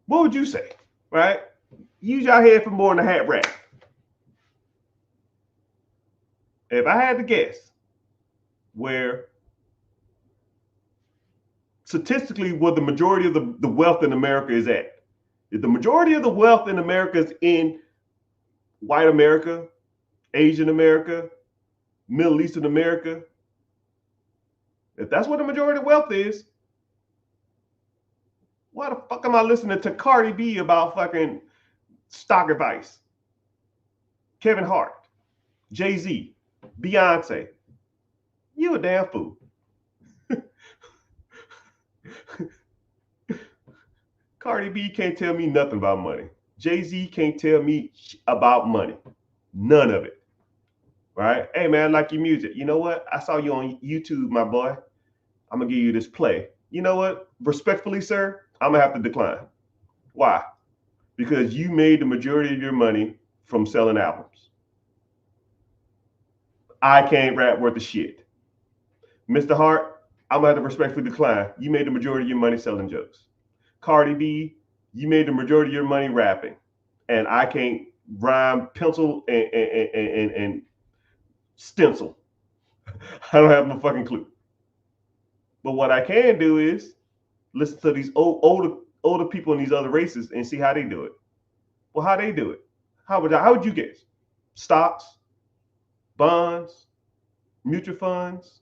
S1: what would you say? Right? Use your head for more than a hat rack. If I had to guess, where statistically what the majority of the wealth in America is at. If the majority of the wealth in America is in white America, Asian America, Middle Eastern America, if that's what the majority of wealth is, why the fuck am I listening to Cardi B about fucking stock advice? Kevin Hart, Jay-Z, Beyonce. You a damn fool. Cardi B can't tell me nothing about money. Jay-Z can't tell me about money. None of it. Right? Hey man, I like your music. You know what? I saw you on YouTube, my boy. I'm gonna give you this play. You know what? Respectfully, sir, I'm gonna have to decline. Why? Because you made the majority of your money from selling albums. I can't rap worth a shit. Mr. Hart, I'm gonna have to respectfully decline. You made the majority of your money selling jokes. Cardi B, you made the majority of your money rapping. And I can't rhyme, pencil, and stencil. I don't have no fucking clue. But what I can do is listen to these older people in these other races and see how they do it. Well, how they do it? How would you guess? Stocks, bonds, mutual funds,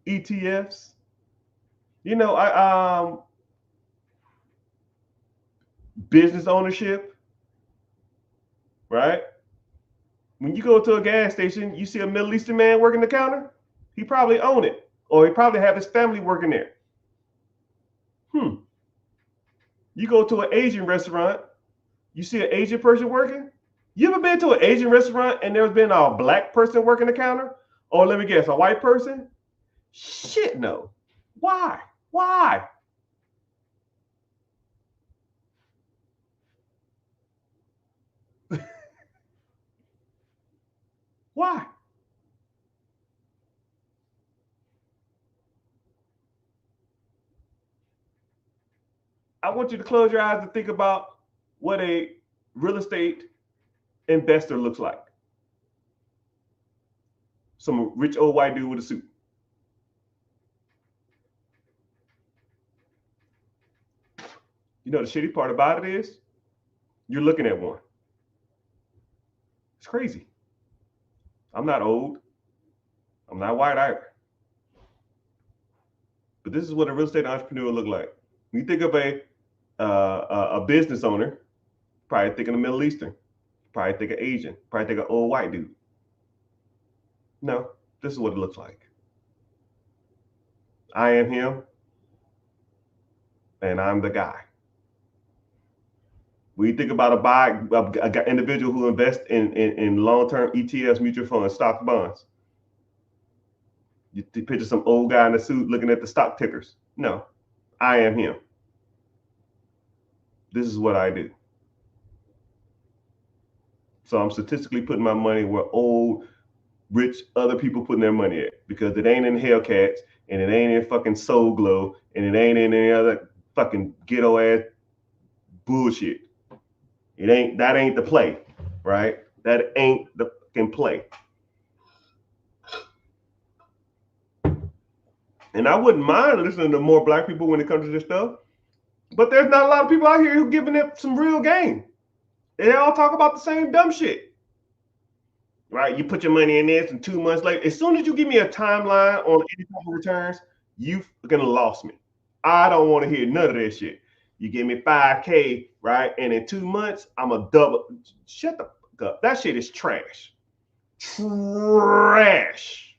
S1: ETFs. Business ownership, right? When you go to a gas station, you see a Middle Eastern man working the counter. He probably own it, or he probably have his family working there. You go to an Asian restaurant, you see an Asian person working. You ever been to an Asian restaurant and there's been a black person working the counter? Or let me guess, a white person? Shit, no. Why? Why? Why? I want you to close your eyes and think about what a real estate investor looks like. Some rich old white dude with a suit. You know, the shitty part about it is you're looking at one. It's crazy. I'm not old. I'm not white either. But this is what a real estate entrepreneur look like. When you think of a business owner, probably think of the Middle Eastern, probably think of Asian, probably think of old white dude. No, this is what it looks like. I am him, and I'm the guy. When you think about an individual who invests in long-term ETFs, mutual funds, stock bonds, you picture some old guy in a suit looking at the stock tickers. No, I am him. This is what I do. So I'm statistically putting my money where old, rich other people putting their money at, because it ain't in Hellcats, and it ain't in fucking Soul Glow, and it ain't in any other fucking ghetto ass bullshit. That ain't the play, right? That ain't the fucking play. And I wouldn't mind listening to more black people when it comes to this stuff, but there's not a lot of people out here who giving it some real game. They all talk about the same dumb shit, right? You put your money in this, and 2 months later, as soon as you give me a timeline on any type of returns, you've gonna lost me. I don't want to hear none of that shit. You give me 5K, right? And in 2 months, I'm a double. Shut the fuck up. That shit is trash. Trash.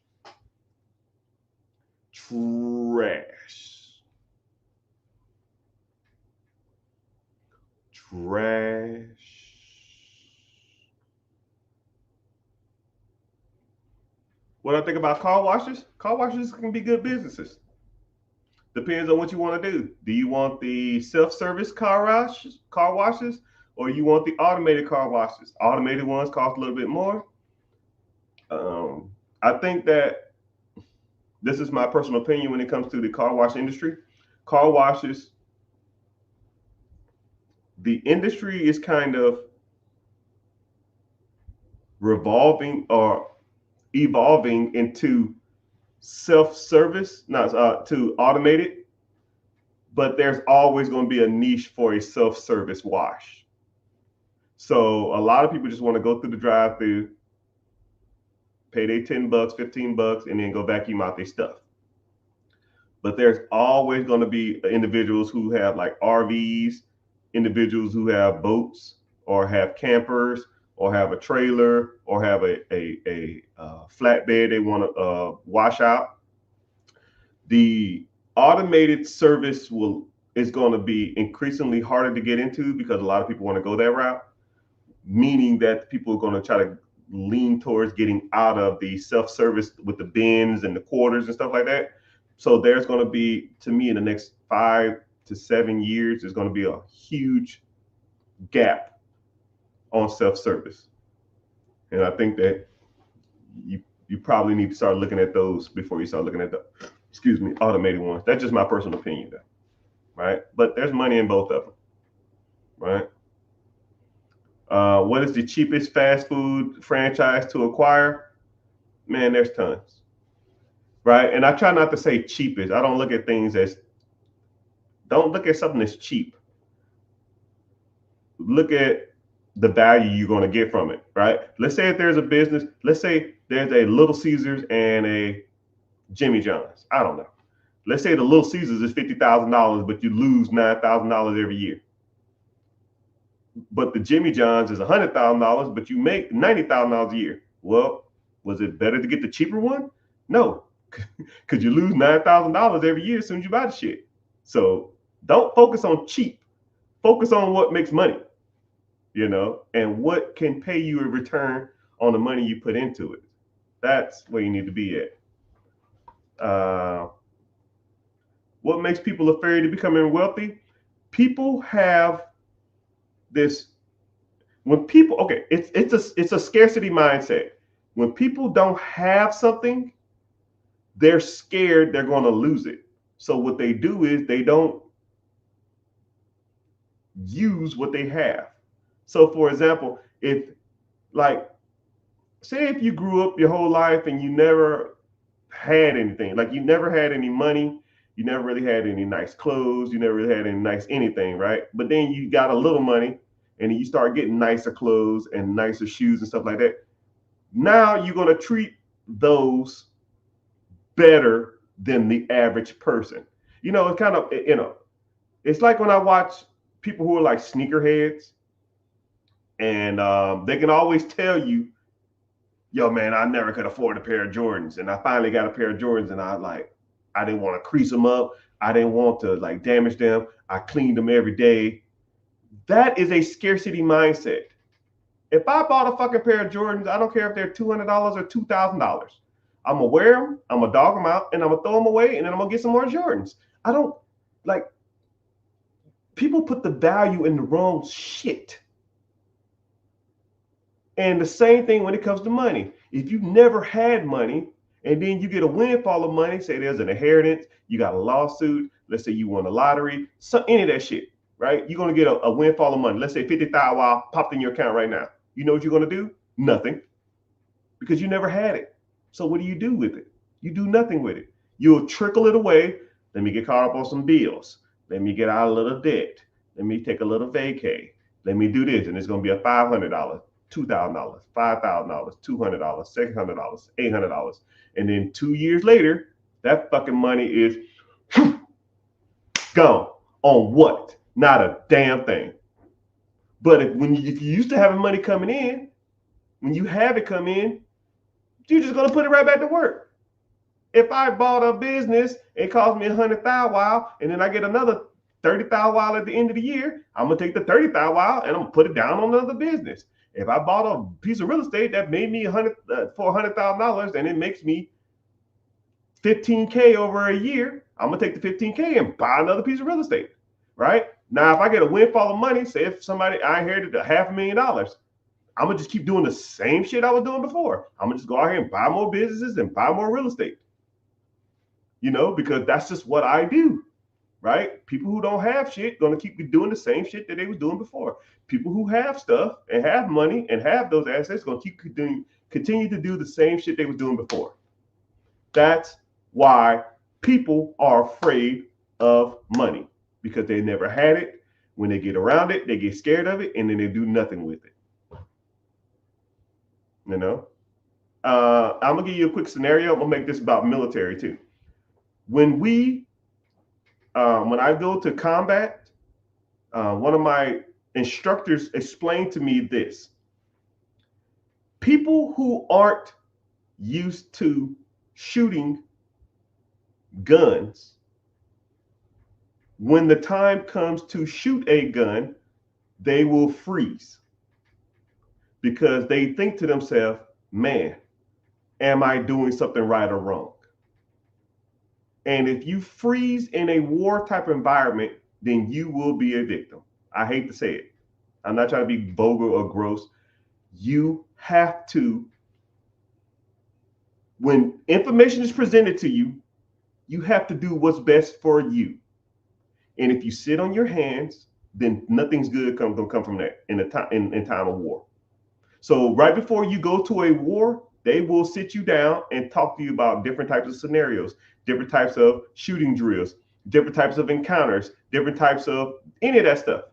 S1: Trash. Trash. What I think about car washes can be good businesses. Depends on what you want to do. Do you want the self-service car washes, or you want the automated car washes? Automated ones cost a little bit more. I think that this is my personal opinion when it comes to the car wash industry. Car washes, the industry is kind of revolving or evolving into self-service, not to automated, but there's always going to be a niche for a self-service wash. So a lot of people just want to go through the drive-through, pay their $10, $15, and then go vacuum out their stuff. But there's always going to be individuals who have like RVs, individuals who have boats or have campers or have a trailer or have a flatbed they want to wash out. The automated service is going to be increasingly harder to get into because a lot of people want to go that route, meaning that people are going to try to lean towards getting out of the self-service with the bins and the quarters and stuff like that. So there's going to be, to me, in the next 5 to 7 years, there's going to be a huge gap on self-service. And I think that you probably need to start looking at those before you start looking at the, automated ones. That's just my personal opinion, though, right? But there's money in both of them, right? What is the cheapest fast food franchise to acquire? Man, there's tons, right? And I try not to say cheapest. I don't look at things as, don't look at something that's cheap. Look at the value you're going to get from it, right? Let's say if there's a business, let's say there's a Little Caesars and a Jimmy John's. I don't know. Let's say the Little Caesars is $50,000, but you lose $9,000 every year. But the Jimmy John's is $100,000, but you make $90,000 a year. Well, was it better to get the cheaper one? No, because you lose $9,000 every year as soon as you buy the shit. So don't focus on cheap. Focus on what makes money, and what can pay you a return on the money you put into it. That's where you need to be at. What makes people afraid of becoming wealthy? People have this, when people, okay, it's a scarcity mindset. When people don't have something, they're scared they're going to lose it. So what they do is they don't use what they have. So, for example, if like, say if you grew up your whole life and you never had anything, like you never had any money, you never really had any nice clothes, you never really had any nice anything, right? But then you got a little money and you start getting nicer clothes and nicer shoes and stuff like that. Now you're going to treat those better than the average person. It's kind of, it's like when I watch people who are like sneakerheads, and they can always tell you, yo, man, I never could afford a pair of Jordans. And I finally got a pair of Jordans, and I didn't want to crease them up. I didn't want to like damage them. I cleaned them every day. That is a scarcity mindset. If I bought a fucking pair of Jordans, I don't care if they're $200 or $2,000. I'm gonna wear them, I'm gonna dog them out, and I'm gonna throw them away, and then I'm gonna get some more Jordans. I don't like, people put the value in the wrong shit. And the same thing when it comes to money. If you've never had money and then you get a windfall of money, say there's an inheritance, you got a lawsuit, let's say you won a lottery, any of that shit, right? You're going to get a windfall of money. Let's say 50,000 popped in your account right now. You know what you're going to do? Nothing, because you never had it. So what do you do with it? You do nothing with it. You'll trickle it away. Let me get caught up on some bills. Let me get out a little debt. Let me take a little vacay. Let me do this. And it's going to be a $500, $2,000, $5,000, $200, $600, $800. And then 2 years later, that fucking money is gone. On what? Not a damn thing. But if you used to having money coming in, when you have it come in, you're just gonna put it right back to work. If I bought a business, it cost me $100,000, and then I get another $30,000 at the end of the year, I'm gonna take the $30,000 and I'm gonna put it down on another business. If I bought a piece of real estate that made me $100,000 and it makes me $15K over a year, I'm gonna take the $15K and buy another piece of real estate, right? Now, if I get a windfall of money, say if I inherited $500,000, I'm gonna just keep doing the same shit I was doing before. I'm gonna just go out here and buy more businesses and buy more real estate, because that's just what I do, right? People who don't have shit gonna keep doing the same shit that they was doing before. People who have stuff and have money and have those assets gonna continue to do the same shit they was doing before. That's why people are afraid of money, because they never had it. When they get around it, they get scared of it, and then they do nothing with it. I'm gonna give you a quick scenario. I'm gonna make this about military too. When I go to combat, one of my instructors explained to me this: people who aren't used to shooting guns, when the time comes to shoot a gun, they will freeze, because they think to themselves, man, am I doing something right or wrong? And if you freeze in a war type environment, then you will be a victim. I hate to say it. I'm not trying to be vulgar or gross. You have to, when information is presented to you, you have to do what's best for you. And if you sit on your hands, then nothing's good gonna come from that in time of war. So right before you go to a war, they will sit you down and talk to you about different types of scenarios, different types of shooting drills, different types of encounters, different types of any of that stuff.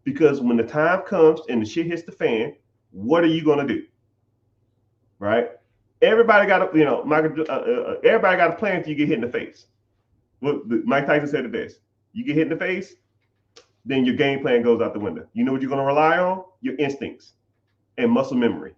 S1: Because when the time comes and the shit hits the fan, what are you gonna do? Right? Everybody got everybody got a plan until you get hit in the face. What Mike Tyson said it best: you get hit in the face, then your game plan goes out the window. You know what you're gonna rely on? Your instincts and muscle memory.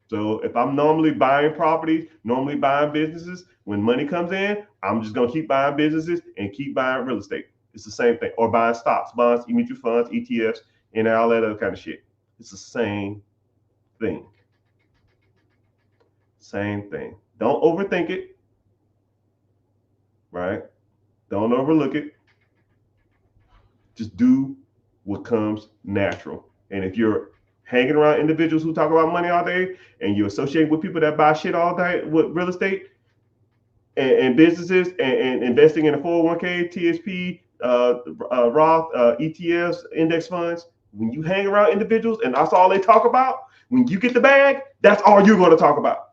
S1: So if I'm normally buying properties, normally buying businesses, when money comes in, I'm just gonna keep buying businesses and keep buying real estate. It's the same thing. Or buying stocks, bonds, mutual funds, ETFs, and all that other kind of shit. It's the same thing. Same thing. Don't overthink it, right? Don't overlook it. Just do what comes natural. And if you're hanging around individuals who talk about money all day, and you associate with people that buy shit all day with real estate and businesses and investing in a 401k, TSP, Roth ETFs, index funds, when you hang around individuals and that's all they talk about, when you get the bag, that's all you're going to talk about.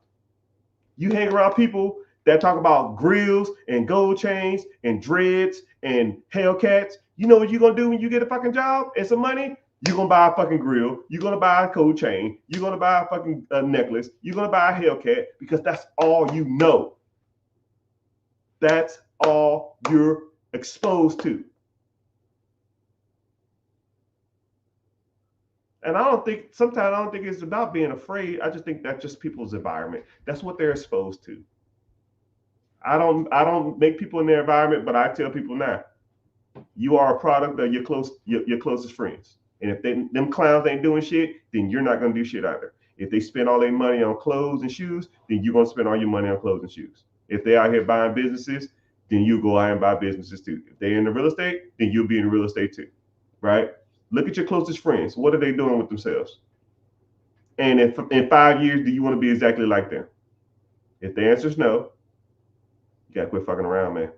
S1: You hang around people that talk about grills and gold chains and dreads and Hellcats. You know what you're going to do when you get a fucking job and some money? You're going to buy a fucking grill. You're going to buy a gold chain. You're going to buy a fucking necklace. You're going to buy a Hellcat because that's all you know. That's all you're exposed to. And sometimes I don't think it's about being afraid. I just think that's just people's environment. That's what they're exposed to. I don't make people in their environment, but I tell people now, you are a product of your closest friends. And if them clowns ain't doing shit, then you're not gonna do shit either. If they spend all their money on clothes and shoes, then you're gonna spend all your money on clothes and shoes. If they out here buying businesses, then you go out and buy businesses too. If they're in the real estate, then you'll be in real estate too, right? Look at your closest friends. What are they doing with themselves? And if in 5 years, do you want to be exactly like them? If the answer is no, you gotta quit fucking around, man.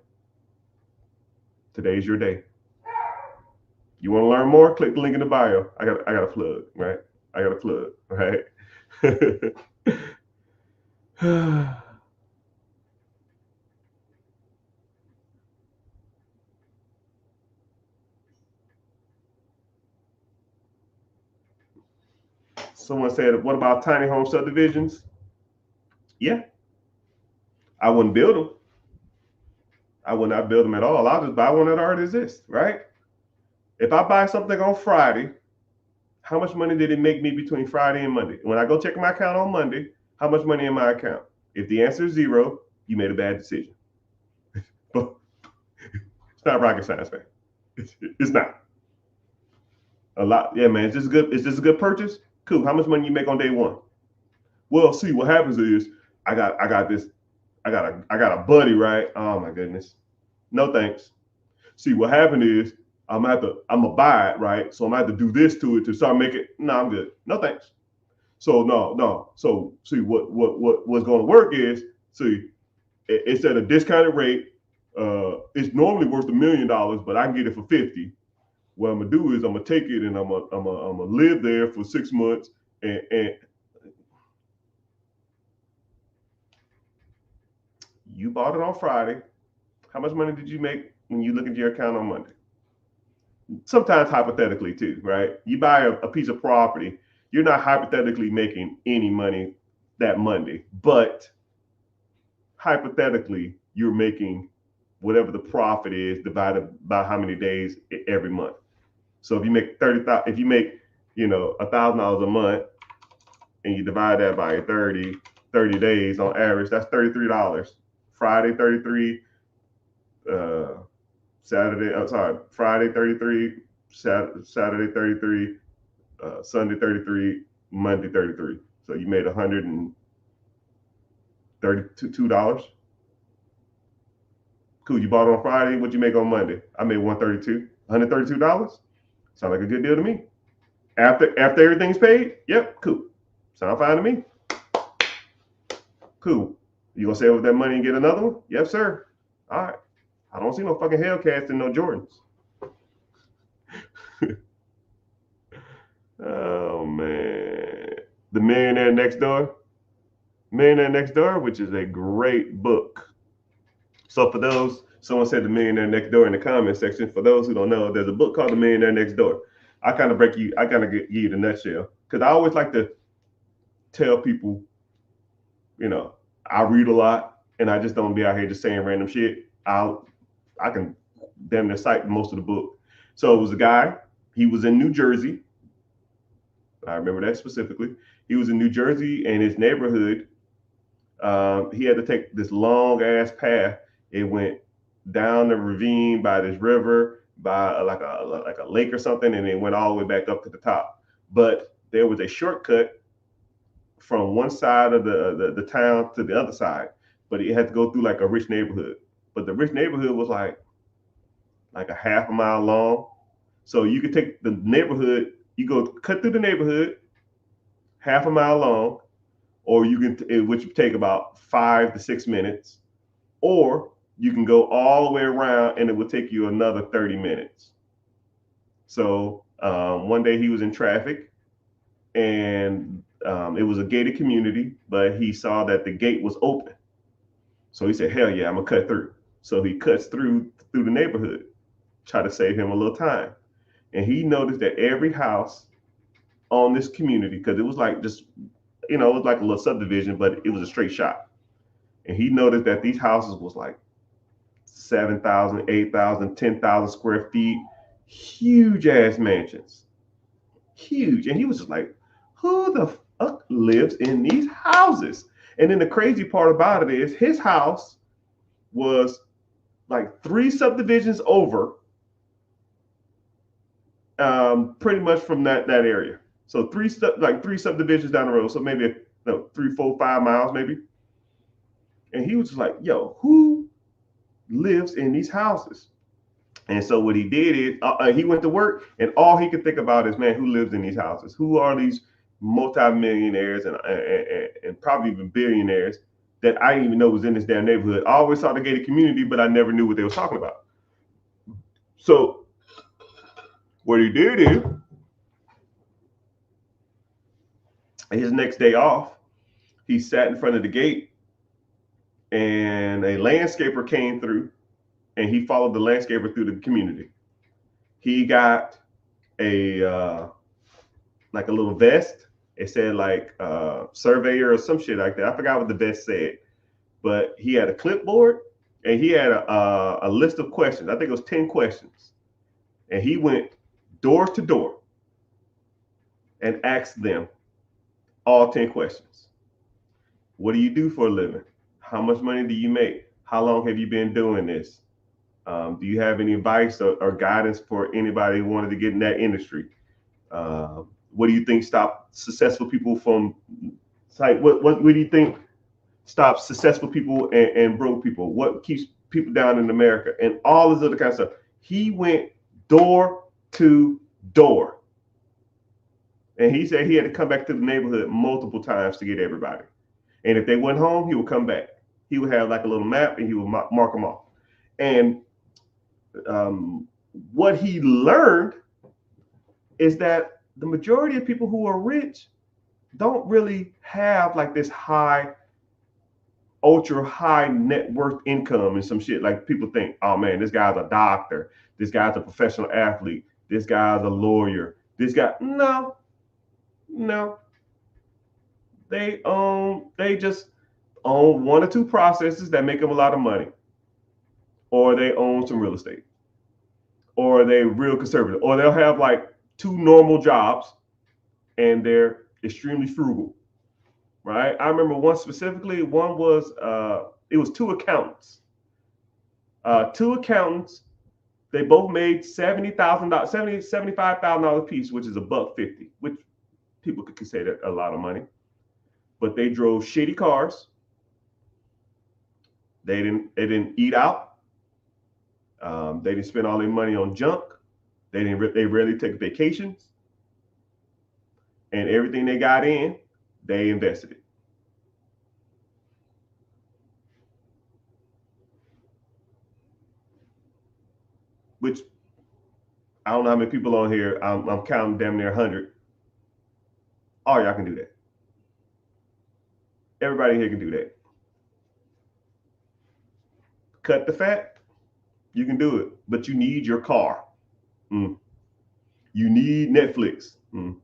S1: Today's your day. You want to learn more? Click the link in the bio. I got a plug, right? I got a plug, right? Someone said, what about tiny home subdivisions? Yeah. I wouldn't build them. I would not build them at all. I'll just buy one that already exists, right? If I buy something on Friday, how much money did it make me between Friday and Monday? When I go check my account on Monday, how much money in my account? If the answer is zero, you made a bad decision. But it's not rocket science, man. It's not. A lot, yeah, man. Is this good? Is this a good purchase? Cool. How much money you make on day one? Well, see, what happens is I got a buddy, right? Oh my goodness. No thanks. See, what happened is I'm gonna buy it, right? So I'm gonna have to do this to it to start making. No, I'm good. No thanks. So no. So see, what's gonna work is, see, it's at a discounted rate. It's normally worth $1 million, but I can get it for 50. What I'm gonna do is I'm gonna take it and I'm gonna live there for 6 months and you bought it on Friday. How much money did you make when you look at your account on Monday? Sometimes hypothetically too, right? You buy a piece of property, you're not hypothetically making any money that Monday, but hypothetically you're making whatever the profit is divided by how many days every month. So if you make $30,000, if you make $1,000 a month and you divide that by 30 days on average, that's $33. Friday 33, Saturday, I'm sorry, Friday 33, Saturday 33, Sunday 33, Monday 33. So you made $132. Cool. You bought it on Friday. What'd you make on Monday? I made $132. Sound like a good deal to me. After everything's paid, yep, cool. Sound fine to me. Cool. You gonna save up that money and get another one? Yes, sir. All right. I don't see no fucking Hellcats and no Jordans. Oh man. The Millionaire Next Door. Millionaire Next Door, which is a great book. So for those, someone said The Millionaire Next Door in the comment section. For those who don't know, there's a book called The Millionaire Next Door. I kind of give you the nutshell because I always like to tell people, I read a lot and I just don't be out here just saying random shit. I can damn near cite most of the book. So it was a guy, he was in New Jersey. I remember that specifically. He was in New Jersey and his neighborhood, he had to take this long ass path. It went down the ravine by this river, by like a lake or something, and it went all the way back up to the top. But there was a shortcut from one side of the town to the other side, but it had to go through like a rich neighborhood. But the rich neighborhood was like a half a mile long. So you could take the neighborhood, you go cut through the neighborhood, half a mile long, or you can, which would take about 5 to 6 minutes, or you can go all the way around and it will take you another 30 minutes. So one day he was in traffic and it was a gated community, but he saw that the gate was open. So he said, hell yeah, I'm gonna cut through. So he cuts through the neighborhood, try to save him a little time. And he noticed that every house on this community, because it was like just, it was like a little subdivision, but it was a straight shot. And he noticed that these houses was like 7,000, 8,000, 10,000 square feet, huge ass mansions, huge. And he was just like, who the fuck lives in these houses? And then the crazy part about it is his house was like 3 subdivisions over, pretty much from that area. So three subdivisions down the road. So maybe 3, 4, 5 miles maybe. And he was just like, yo, who lives in these houses? And so what he did is he went to work and all he could think about is, man, who lives in these houses? Who are these multimillionaires and probably even billionaires that I didn't even know was in this damn neighborhood? I always saw the gated community, but I never knew what they were talking about. So what he did is, his next day off, he sat in front of the gate and a landscaper came through and he followed the landscaper through the community. He got a like a little vest. It said like surveyor or some shit like that. I forgot what the vest said, but he had a clipboard and he had a list of questions. I think it was 10 questions. And he went door to door and asked them all 10 questions. What do you do for a living? How much money do you make? How long have you been doing this? Do you have any advice or guidance for anybody who wanted to get in that industry? What do you think stops successful people from, like, what do you think stops successful people and broke people? What keeps people down in America? And all this other kind of stuff. He went door to door. And he said he had to come back to the neighborhood multiple times to get everybody. And if they went home, he would come back. He would have like a little map and he would mark them off. And what he learned is that the majority of people who are rich don't really have like this ultra high net worth income and some shit. Like people think, oh man, this guy's a doctor, this guy's a professional athlete, this guy's a lawyer, this guy. No. They just own 1 or 2 processes that make them a lot of money, or they own some real estate, or they're real conservative, or they'll have like 2 normal jobs and they're extremely frugal, right? I remember one specifically. One was it was 2 accountants. 2 accountants. They both made $75,000 a piece, which is $1.50, which people could consider a lot of money. But they drove shitty cars. They didn't eat out. They didn't spend all their money on junk. They rarely take vacations. And everything they got in, they invested it. Which, I don't know how many people on here. I'm counting damn near 100. All y'all can do that. Everybody here can do that. Cut the fat. You can do it, but you need your car. You need Netflix. You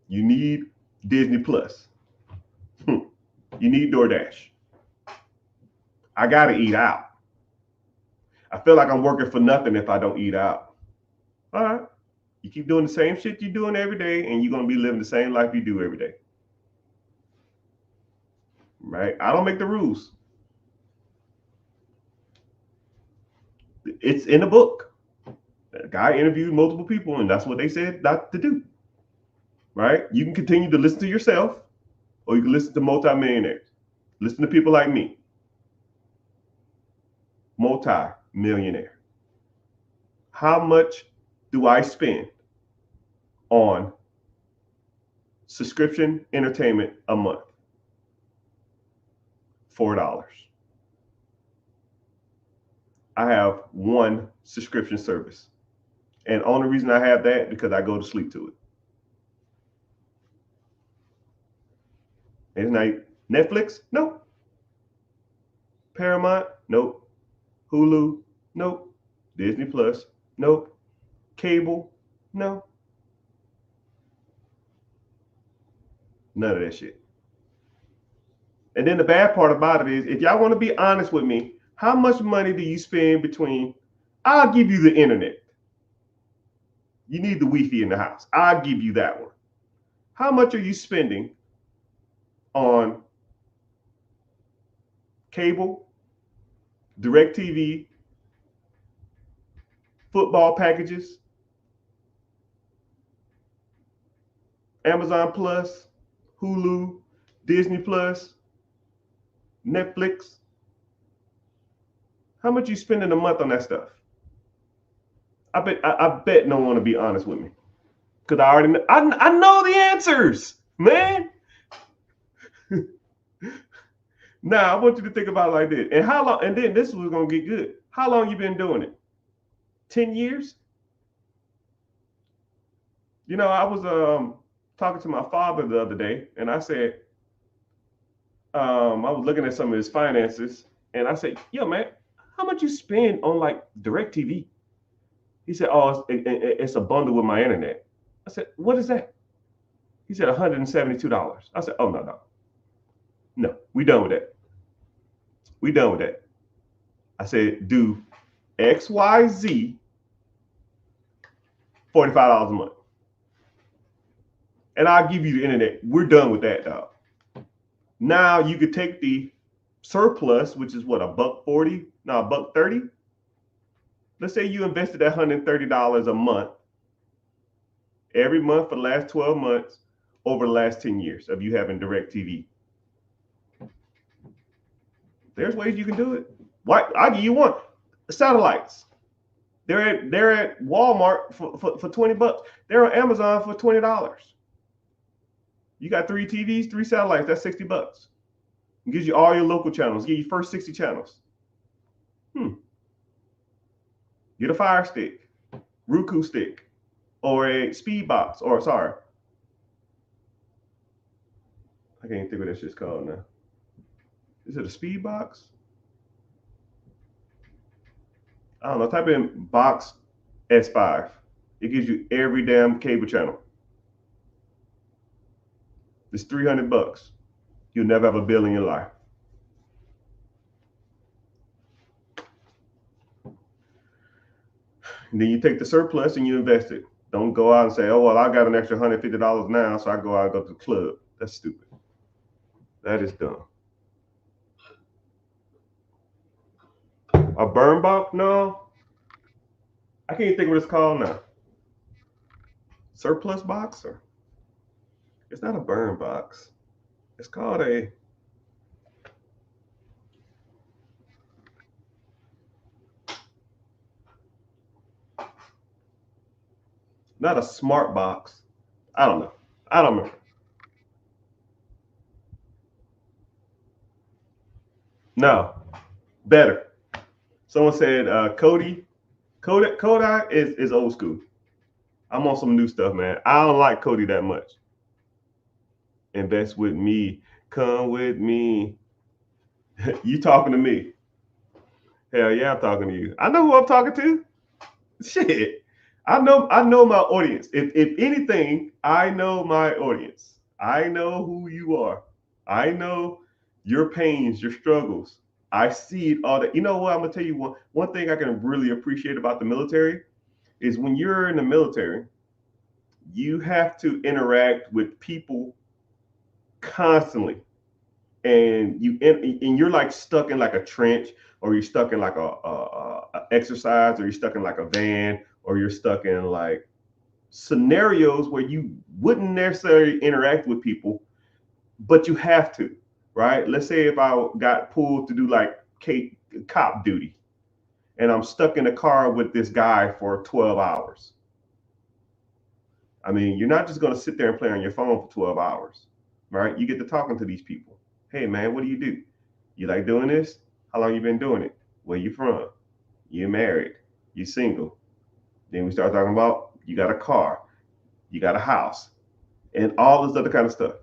S1: need Disney Plus. You need DoorDash. I gotta eat out. I feel like I'm working for nothing if I don't eat out. All right. You keep doing the same shit you're doing every day, and you're gonna be living the same life you do every day. Right? I don't make the rules. It's in a book. A guy interviewed multiple people, and that's what they said not to do. Right? You can continue to listen to yourself, or you can listen to multimillionaires. Listen to people like me. Multi-millionaire. How much do I spend on subscription entertainment a month? $4. I have one subscription service. And only reason I have that because I go to sleep to it. It's like Netflix? Nope. Paramount? Nope. Hulu? Nope. Disney Plus? Nope. Cable? No. None of that shit. And then the bad part about it is, if y'all want to be honest with me, how much money do you spend between, I'll give you the internet. You need the Wi-Fi in the house. I'll give you that one. How much are you spending on cable, DirecTV, football packages, Amazon Plus, Hulu, Disney Plus, Netflix? How much you spending a month on that stuff? I bet no one want to be honest with me, because I already know, I know the answers, man. Now I want you to think about it like this. And how long? And then this was gonna get good. How long you been doing it? 10 years? You know, I was talking to my father the other day, and I said, I was looking at some of his finances, and I said, "Yo, man, how much you spend on like DirecTV?" He said, "Oh, it's a bundle with my internet." I said, "What is that?" He said, $172. I said, "Oh, no, we done with that. We done with that." I said, "Do XYZ, $45 a month, and I'll give you the internet. We're done with that, dog. Now you could take the surplus, which is what, $1.40? No, $1.30. Let's say you invested that $130 a month every month for the last 12 months over the last 10 years of you having DirecTV. There's ways you can do it. Why? I'll give you one. Satellites. They're at Walmart for $20. They're on Amazon for $20. You got 3 TVs, 3 satellites. That's $60. It gives you all your local channels. Give you first 60 channels. Get a Fire Stick, Roku stick, or a speed box, or sorry, I can't think what that shit's called now. Is it a speed box? I don't know. Type in box S5. It gives you every damn cable channel. It's $300. You'll never have a bill in your life. And then you take the surplus and you invest it. Don't go out and say, "Oh, well, I got an extra $150 now, so I go out and go to the club." That's stupid. That is dumb. A burn box? No. I can't think what it's called now. Surplus box? Or it's not a burn box. It's called a, not a smart box. I don't know. I don't remember. No. Better. Someone said Kodak is old school. I'm on some new stuff, man. I don't like Kodi that much. Invest with me. Come with me. You talking to me? Hell yeah, I'm talking to you. I know who I'm talking to. Shit. I know my audience. If anything, I know my audience. I know who you are. I know your pains, your struggles. I see it all that. You know what? I'm gonna tell you one thing I can really appreciate about the military is when you're in the military, you have to interact with people constantly, and you're like stuck in like a trench, or you're stuck in like a exercise, or you're stuck in like a van, or you're stuck in like scenarios where you wouldn't necessarily interact with people, but you have to, right? Let's say if I got pulled to do like cop duty, and I'm stuck in a car with this guy for 12 hours. I mean, you're not just going to sit there and play on your phone for 12 hours, right? You get to talking to these people. Hey, man, what do? You like doing this? How long you been doing it? Where you from? you're married, you're single. Then we start talking about you got a car, you got a house, and all this other kind of stuff.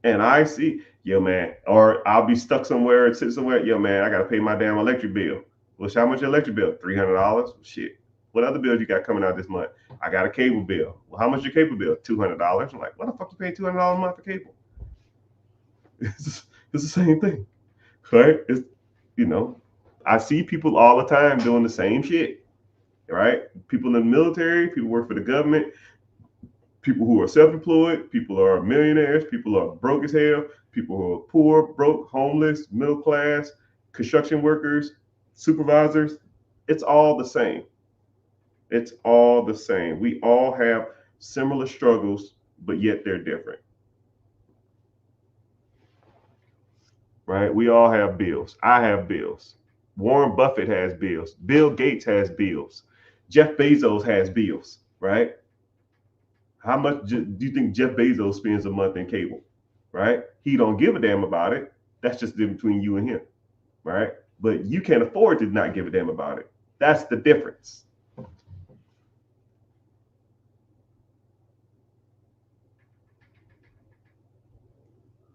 S1: And I see, yo, man, or I'll be stuck somewhere and sit somewhere, yo, man, I got to pay my damn electric bill. Well, how much your electric bill? $300. Shit. What other bills you got coming out this month? I got a cable bill. Well, how much your cable bill? $200. I'm like, what the fuck you paying $200 a month for cable? It's the same thing, right? It's, you know, I see people all the time doing the same shit, right? People in the military, people work for the government, people who are self-employed, people who are millionaires, people who are broke as hell, people who are poor, broke, homeless, middle class, construction workers, supervisors. It's all the same. It's all the same. We all have similar struggles, but yet they're different. Right? We all have bills. I have bills. Warren Buffett has bills. Bill Gates has bills. Jeff Bezos has bills, right? How much do you think Jeff Bezos spends a month in cable? Right? He don't give a damn about it. That's just between you and him, right? But you can't afford to not give a damn about it. That's the difference.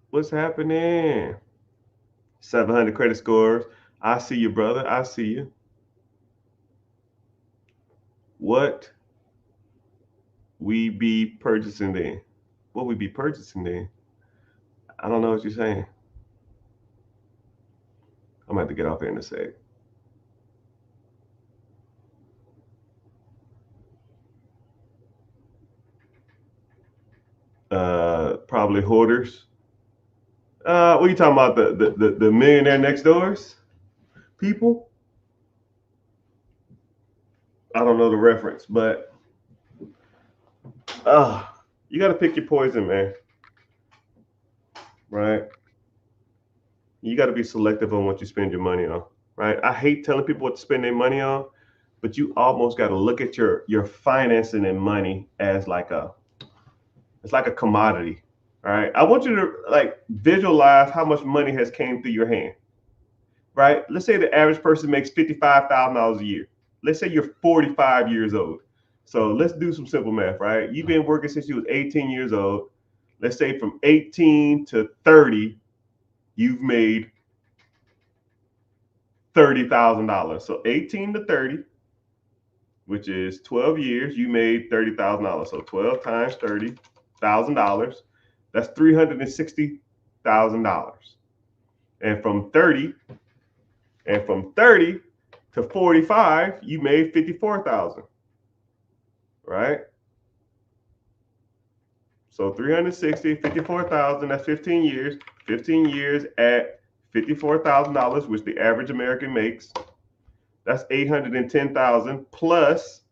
S1: What's happening? 700 credit scores. I see you, brother. I see you. What we be purchasing then? What we be purchasing then? I don't know what you're saying. I'm gonna have to get off here in a sec. Probably hoarders. What are you talking about? The millionaire next doors people? I don't know the reference, but you got to pick your poison, man. Right? You got to be selective on what you spend your money on. Right? I hate telling people what to spend their money on, but you almost got to look at your financing and money as like a commodity. All right. I want you to like visualize how much money has came through your hand. Right? Let's say the average person makes $55,000 a year. Let's say you're 45 years old. So let's do some simple math, right? You've been working since you was 18 years old. Let's say from 18 to 30, you've made $30,000. So 18 to 30, which is 12 years, you made $30,000. So 12 times $30,000, that's $360,000. And from 30 to 45, you made 54,000. Right? So 360, 54,000, that's 15 years. 15 years at $54,000, which the average American makes. That's 810,000 plus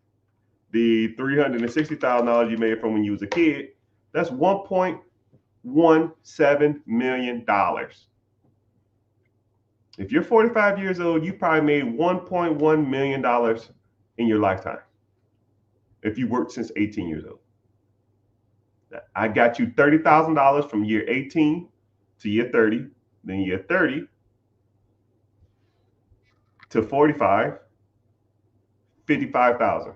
S1: the $360,000 you made from when you was a kid. That's $1.17 million. If you're 45 years old, you probably made $1.1 million in your lifetime. If you worked since 18 years old. I got you $30,000 from year 18 to year 30, then year 30 to 45, 55,000.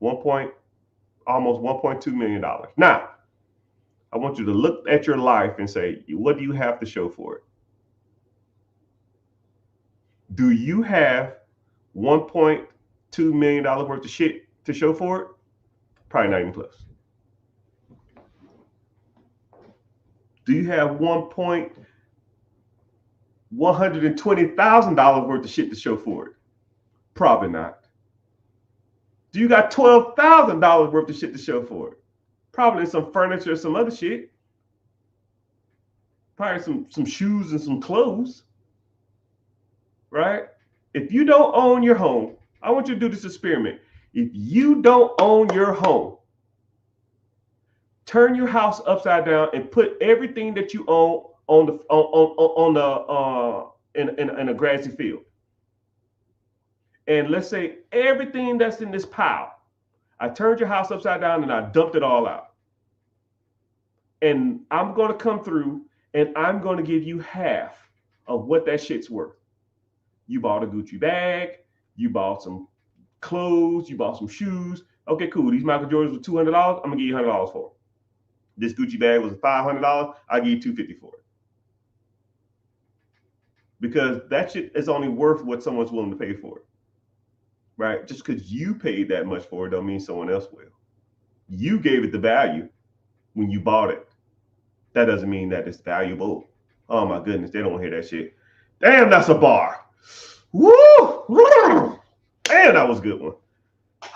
S1: Almost $1.2 million. Now, I want you to look at your life and say, what do you have to show for it? Do you have $1.2 million worth of shit to show for it? Probably not even close. Do you have $120,000 worth of shit to show for it? Probably not. Do you got $12,000 worth of shit to show for it? Probably some furniture, some other shit. Probably some shoes and some clothes. Right? If you don't own your home, I want you to do this experiment. If you don't own your home, turn your house upside down and put everything that you own in a grassy field. And let's say everything that's in this pile, I turned your house upside down and I dumped it all out. And I'm going to come through and I'm going to give you half of what that shit's worth. You bought a Gucci bag, You bought some clothes, you bought some shoes. Okay, cool. These Michael Jordans were $200. I'm gonna give you $100 for it. This Gucci bag was $500. I give you $250 for it, because that shit is only worth what someone's willing to pay for it, right? Just because you paid that much for it don't mean someone else will. You gave it the value when you bought it. That doesn't mean that it's valuable. Oh my goodness, they don't want to hear that shit. Damn, that's a bar. Woo! Damn, that was a good one.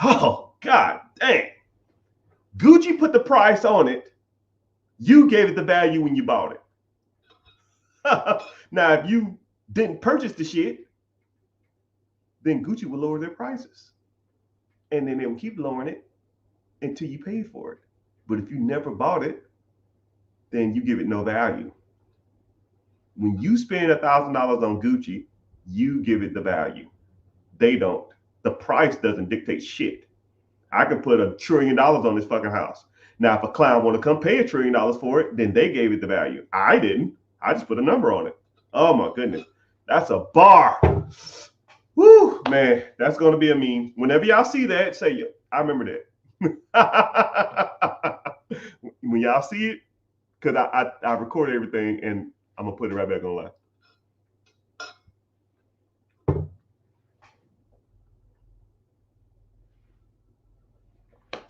S1: Oh, god dang. Gucci put the price on it. You gave it the value when you bought it. Now, if you didn't purchase the shit, then Gucci will lower their prices. And then they will keep lowering it until you pay for it. But if you never bought it, then you give it no value. When you spend $1,000 on Gucci, you give it the value. They don't. The price doesn't dictate shit. I can put $1 trillion on this fucking house. Now, if a clown want to come pay $1 trillion for it, then they gave it the value. I didn't. I just put a number on it. Oh my goodness. That's a bar. Woo, man, that's going to be a meme. Whenever y'all see that, say, I remember that. When y'all see it, because I record everything and I'm going to put it right back online.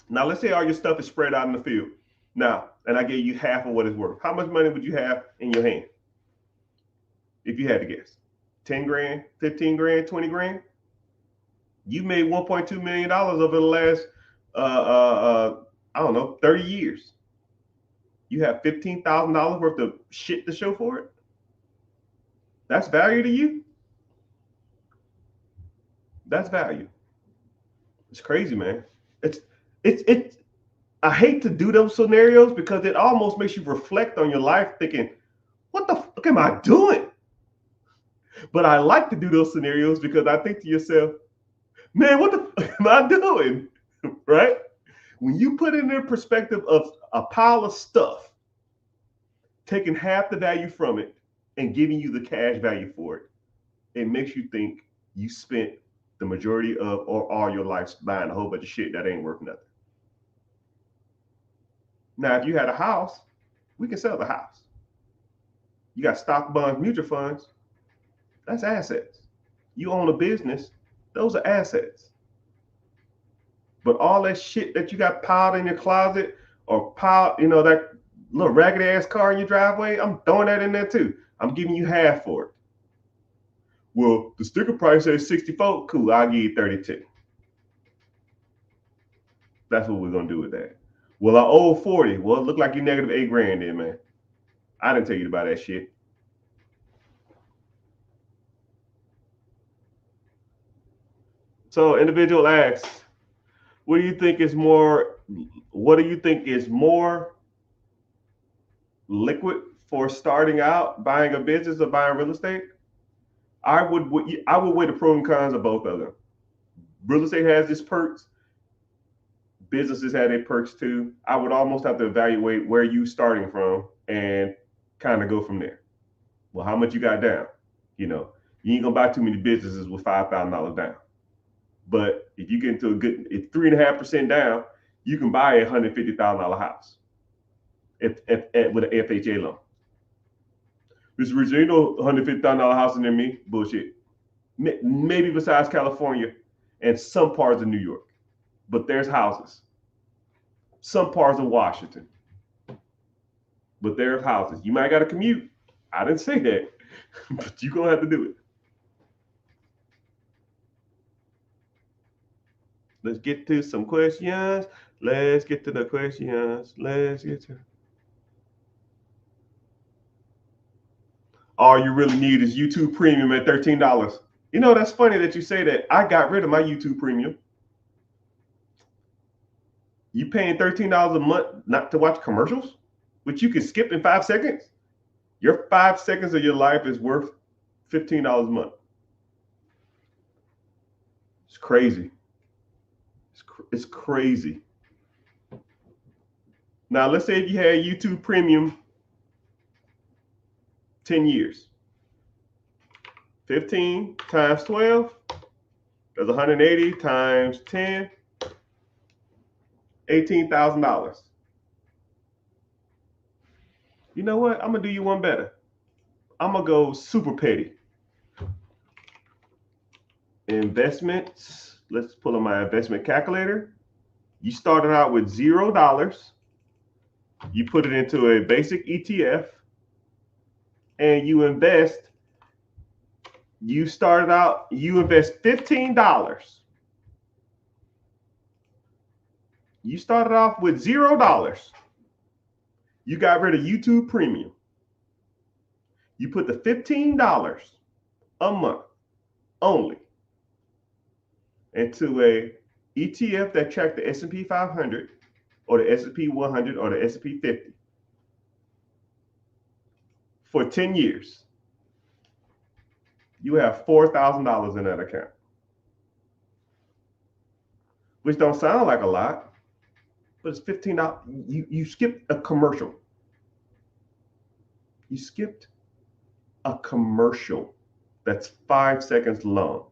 S1: Now, let's say all your stuff is spread out in the field. Now, and I gave you half of what it's worth. How much money would you have in your hand if you had to guess? 10 grand, 15 grand, 20 grand? You made $1.2 million over the last, I don't know, 30 years. You have $15,000 worth of shit to show for it? That's value to you? That's value. It's crazy, man. It's I hate to do those scenarios because it almost makes you reflect on your life thinking, what the fuck am I doing? But I like to do those scenarios because I think to yourself, man, what the fuck am I doing? Right? When you put in the perspective of a pile of stuff, taking half the value from it and giving you the cash value for it, it makes you think you spent the majority of or all your life buying a whole bunch of shit that ain't worth nothing. Now, if you had a house, we can sell the house. You got stock, bonds, mutual funds. That's assets. You own a business. Those are assets. But all that shit that you got piled in your closet or piled, that little raggedy ass car in your driveway, I'm throwing that in there too. I'm giving you half for it. Well, the sticker price says 64. Cool, I'll give you 32. That's what we're going to do with that. Well, I owe 40. Well, it looked like you negative $8 grand then, man. I didn't tell you to buy that shit. So individual asks, what do you think is more liquid for starting out, buying a business or buying real estate? I would weigh the pros and cons of both of them. Real estate has its perks. Businesses have their perks too. I would almost have to evaluate where you starting from and kind of go from there. Well, how much you got down? You ain't gonna buy too many businesses with $5,000 down. But if you get into if 3.5% down, you can buy a $150,000 house with an FHA loan. Mr. Richard, ain't no $150,000 house near me. Bullshit. Maybe besides California and some parts of New York. But there's houses. Some parts of Washington. But there's houses. You might got to commute. I didn't say that. But you're going to have to do it. Let's get to some questions. Let's get to the questions. All you really need is YouTube Premium at $13. That's funny that you say that. I got rid of my YouTube Premium. You paying $13 a month not to watch commercials, which you can skip in 5 seconds? Your 5 seconds of your life is worth $15 a month. It's crazy. It's crazy. Now, let's say if you had YouTube Premium 10 years. 15 times 12, That's 180 times 10, $18,000. You know what? I'm gonna do you one better. I'm gonna go super petty. Investments. Let's pull up my investment calculator. You started out with $0. You put it into a basic ETF, and you invest. You invest $15. You started off with $0. You got rid of YouTube Premium. You put the $15 a month only into a ETF that tracked the S&P 500 or the S&P 100 or the S&P 50 for 10 years. You have $4,000 in that account, which don't sound like a lot, but it's $15. You skipped a commercial. You skipped a commercial that's 5 seconds long.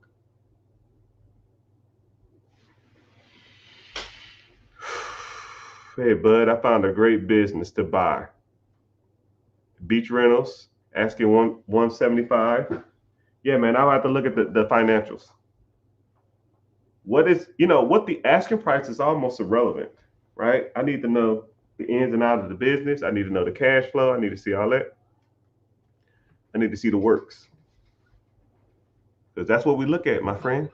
S1: Hey, bud, I found a great business to buy. Beach rentals, asking 175. Yeah, man, I'll have to look at the financials. What the asking price is almost irrelevant, right? I need to know the ins and outs of the business. I need to know the cash flow. I need to see all that. I need to see the works. Because that's what we look at, my friend.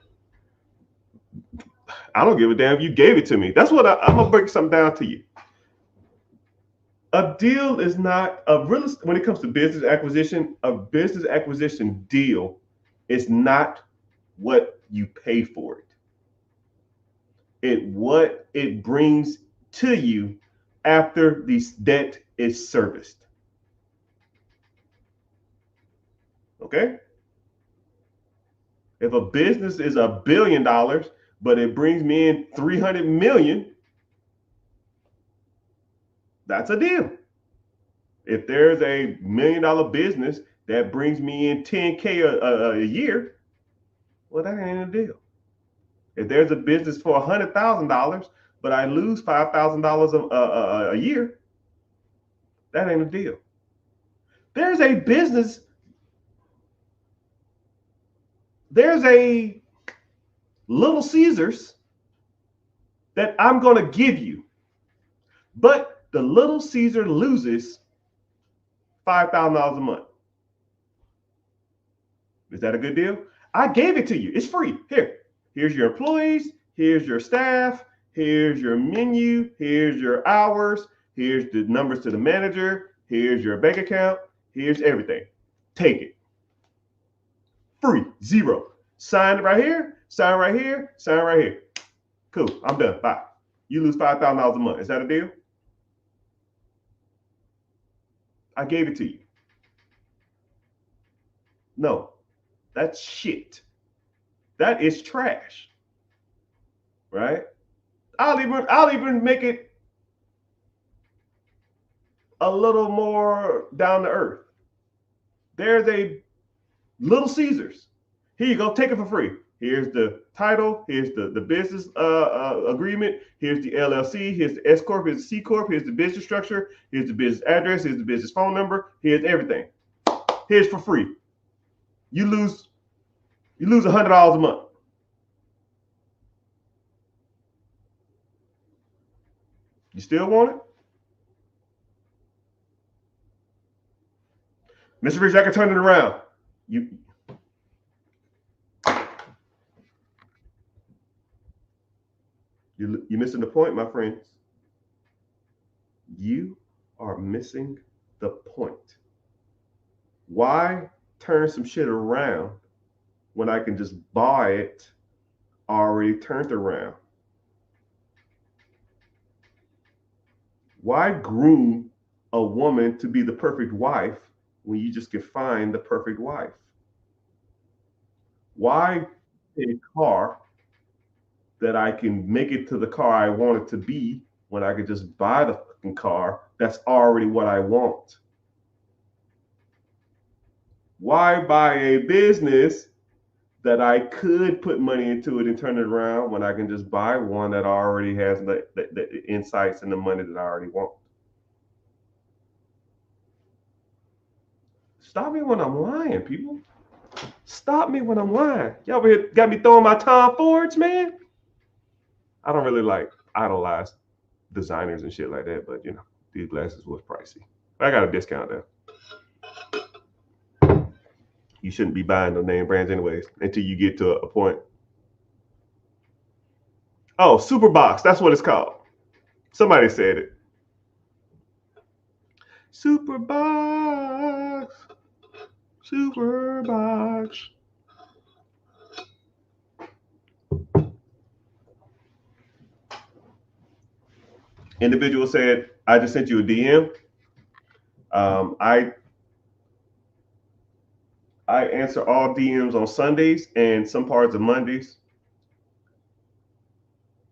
S1: I don't give a damn if you gave it to me. That's what I'm going to break something down to you. A deal is not when it comes to business acquisition, a business acquisition deal is not what you pay for it. What it brings to you after the debt is serviced. Okay? If a business is $1 billion, but it brings me in 300 million, that's a deal. If there's a $1 million business that brings me in 10K a year, well, that ain't a deal. If there's a business for $100,000, but I lose $5,000 a year, that ain't a deal. There's a business, there's a Little Caesars that I'm going to give you, but the Little Caesar loses $5,000 a month. Is that a good deal? I gave it to you. It's free. Here's your employees. Here's your staff. Here's your menu. Here's your hours. Here's the numbers to the manager. Here's your bank account. Here's everything. Take it. Free. Zero. Sign right here. Sign right here. Sign right here. Cool. I'm done. Bye. You lose $5,000 a month. Is that a deal? I gave it to you. No. That's shit. That is trash. Right? I'll even make it a little more down to earth. There's a Little Caesars. Here you go, take it for free. Here's the title. Here's the business agreement. Here's the LLC. Here's the S corp. Here's the C corp. Here's the business structure. Here's the business address. Here's the business phone number. Here's everything. Here's for free. You lose $100 a month. You still want it? Mr. Rich, I can turn it around. You're missing the point, my friends. You are missing the point. Why turn some shit around when I can just buy it already turned around? Why groom a woman to be the perfect wife when you just can find the perfect wife? Why a car that I can make it to the car I want it to be when I could just buy the fucking car that's already what I want? Why buy a business that I could put money into it and turn it around when I can just buy one that already has the insights and the money that I already want. Stop me when I'm lying, people. Stop me when I'm lying. Y'all over here got me throwing my Tom Fords, man. I don't really like idolize designers and shit like that, but you know, these glasses was pricey. I got a discount there. You shouldn't be buying no name brands anyways until you get to a point. Oh, Superbox, that's what it's called. Somebody said it. Superbox. Superbox. Individual said, I just sent you a DM. I answer all DMs on Sundays and some parts of Mondays.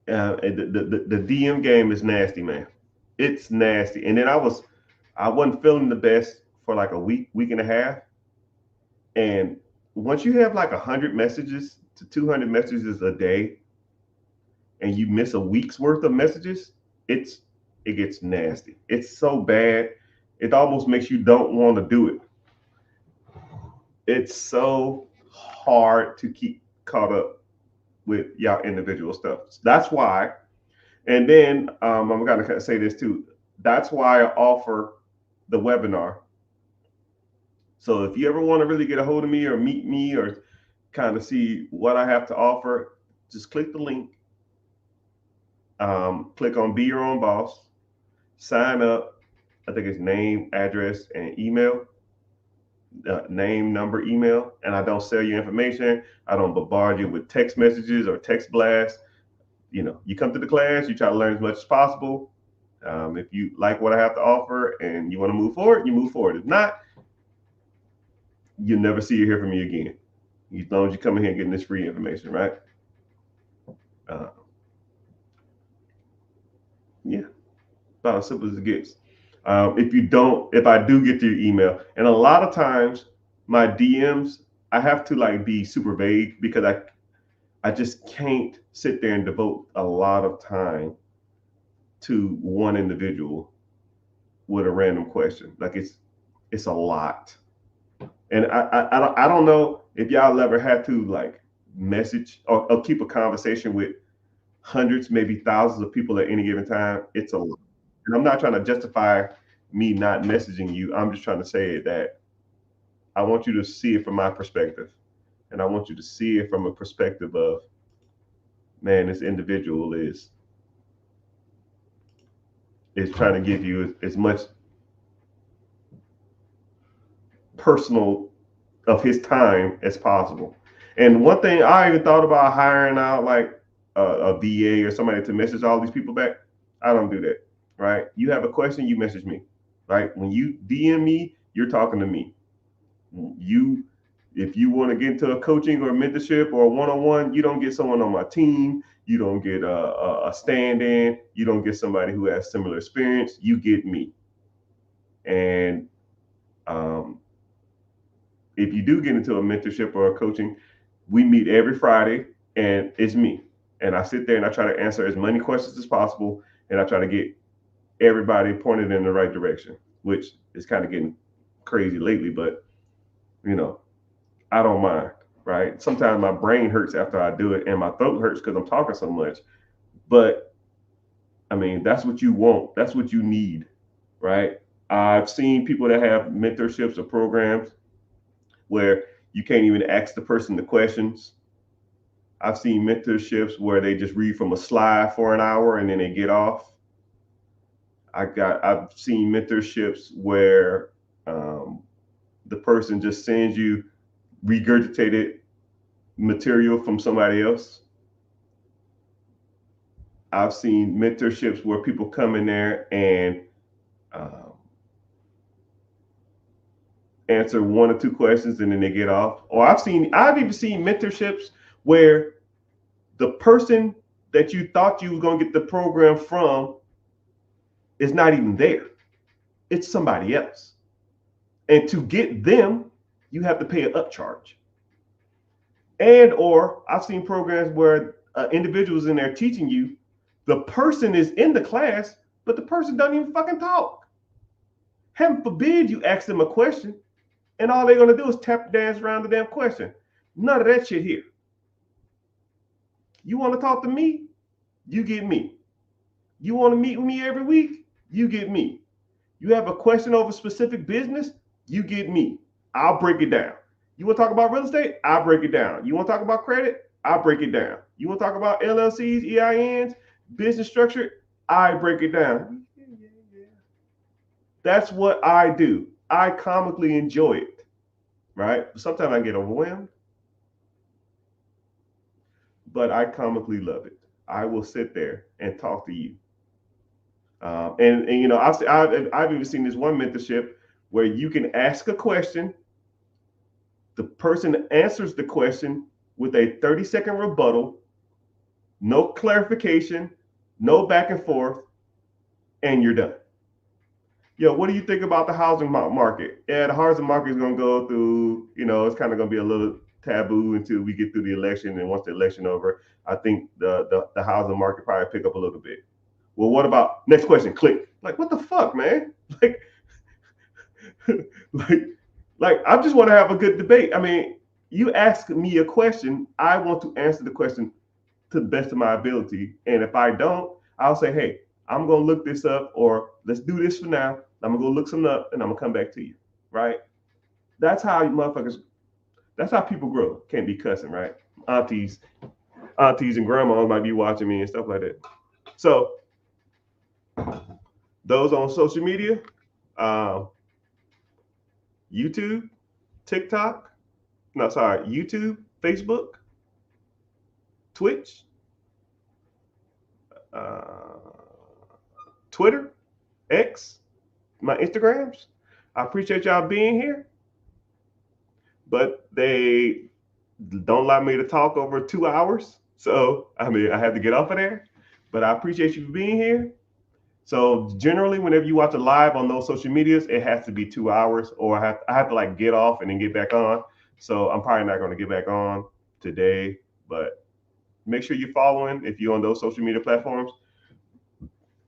S1: The DM game is nasty, man. It's nasty. And then I wasn't feeling the best for like a week and a half. And once you have like 100 messages to 200 messages a day, and you miss a week's worth of messages, it gets nasty. It's so bad, it almost makes you don't want to do it. It's so hard to keep caught up with y'all individual stuff. That's why, and then I'm gonna say this too. That's why I offer the webinar. So if you ever want to really get a hold of me or meet me or kind of see what I have to offer, just click the link. Click on Be Your Own Boss. Sign up. I think it's name, address, and email. Name, number, email. And I don't sell your information. I don't bombard you with text messages or text blasts. You know, you come to the class, you try to learn as much as possible. If you like what I have to offer and you want to move forward, you move forward. If not, you'll never see or hear from me again. As long as you come in here getting this free information, right? Yeah, about as simple as it gets. If I do get to your email, and a lot of times my DMs, I have to like be super vague because I just can't sit there and devote a lot of time to one individual with a random question. Like it's a lot, and I don't know if y'all ever had to like message or keep a conversation with hundreds, maybe thousands of people at any given time. It's a lot. And I'm not trying to justify me not messaging you. I'm just trying to say that I want you to see it from my perspective. And I want you to see it from a perspective of, man, this individual is trying to give you as much personal of his time as possible. And one thing I even thought about hiring out like a VA or somebody to message all these people back. I don't do that, right? You have a question, you message me, right? When you DM me, you're talking to me. If you want to get into a coaching or mentorship or a one-on-one, you don't get someone on my team. You don't get a stand-in. You don't get somebody who has similar experience. You get me. And if you do get into a mentorship or a coaching, we meet every Friday, and it's me. And I sit there and I try to answer as many questions as possible, and I try to get everybody pointed in the right direction, which is kind of getting crazy lately, but you know, I don't mind, right? Sometimes my brain hurts after I do it and my throat hurts because I'm talking so much. But I mean, that's what you want. That's what you need, right? I've seen people that have mentorships or programs where you can't even ask the person the questions. I've seen mentorships where they just read from a slide for an hour and then they get off. I've seen mentorships where the person just sends you regurgitated material from somebody else. I've seen mentorships where people come in there and answer one or two questions and then they get off. Or I've even seen mentorships where the person that you thought you were going to get the program from is not even there. It's somebody else. And to get them, you have to pay an upcharge. And or I've seen programs where individuals in there teaching you, the person is in the class, but the person doesn't even fucking talk. Heaven forbid you ask them a question, and all they're gonna do is tap dance around the damn question. None of that shit here. You want to talk to me? You get me. You want to meet with me every week? You get me. You have a question over specific business? You get me. I'll break it down. You want to talk about real estate? I'll break it down. You want to talk about credit? I'll break it down. You want to talk about LLCs, EINs, business structure? I break it down. That's what I do. I comically enjoy it, right? Sometimes I get overwhelmed, but I comically love it. I will sit there and talk to you. And you know, I've even seen this one mentorship where you can ask a question, the person answers the question with a 30-second rebuttal, no clarification, no back and forth, and you're done. Yo, what do you think about the housing market? Yeah, the housing market is going to go through, you know, it's kind of going to be a little taboo until we get through the election. And once the election over, I think the housing market probably pick up a little bit. Well, what about next question? Click. Like, what the fuck, man? Like, like, like, I just want to have a good debate. I mean, you ask me a question, I want to answer the question to the best of my ability. And if I don't, I'll say, hey, I'm gonna look this up, or let's do this for now. I'm gonna go look something up, and I'm gonna come back to you. Right? That's how you motherfuckers. That's how people grow. Can't be cussing, right? Aunties, and grandmas might be watching me and stuff like that. So those on social media, YouTube, TikTok, no, sorry, YouTube, Facebook, Twitch, uh, Twitter, X, my Instagrams. I appreciate y'all being here, but they don't allow me to talk over 2 hours. So, I mean, I had to get off of there, but I appreciate you for being here. So generally, whenever you watch a live on those social medias, it has to be 2 hours, or I have to like get off and then get back on. So I'm probably not going to get back on today, but make sure you're following if you're on those social media platforms.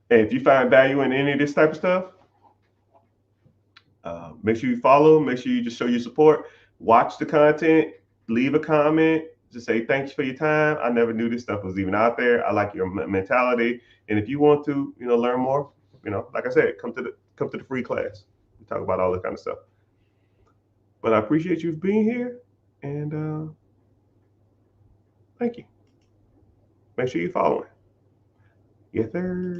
S1: And if you find value in any of this type of stuff, make sure you follow. Make sure you just show your support. Watch the content. Leave a comment. Just say thanks for your time. I never knew this stuff was even out there. I like your mentality. And if you want to, you know, learn more, you know, like I said, come to the free class. We talk about all this kind of stuff. But I appreciate you being here, and thank you. Make sure you're following. Yes, sir.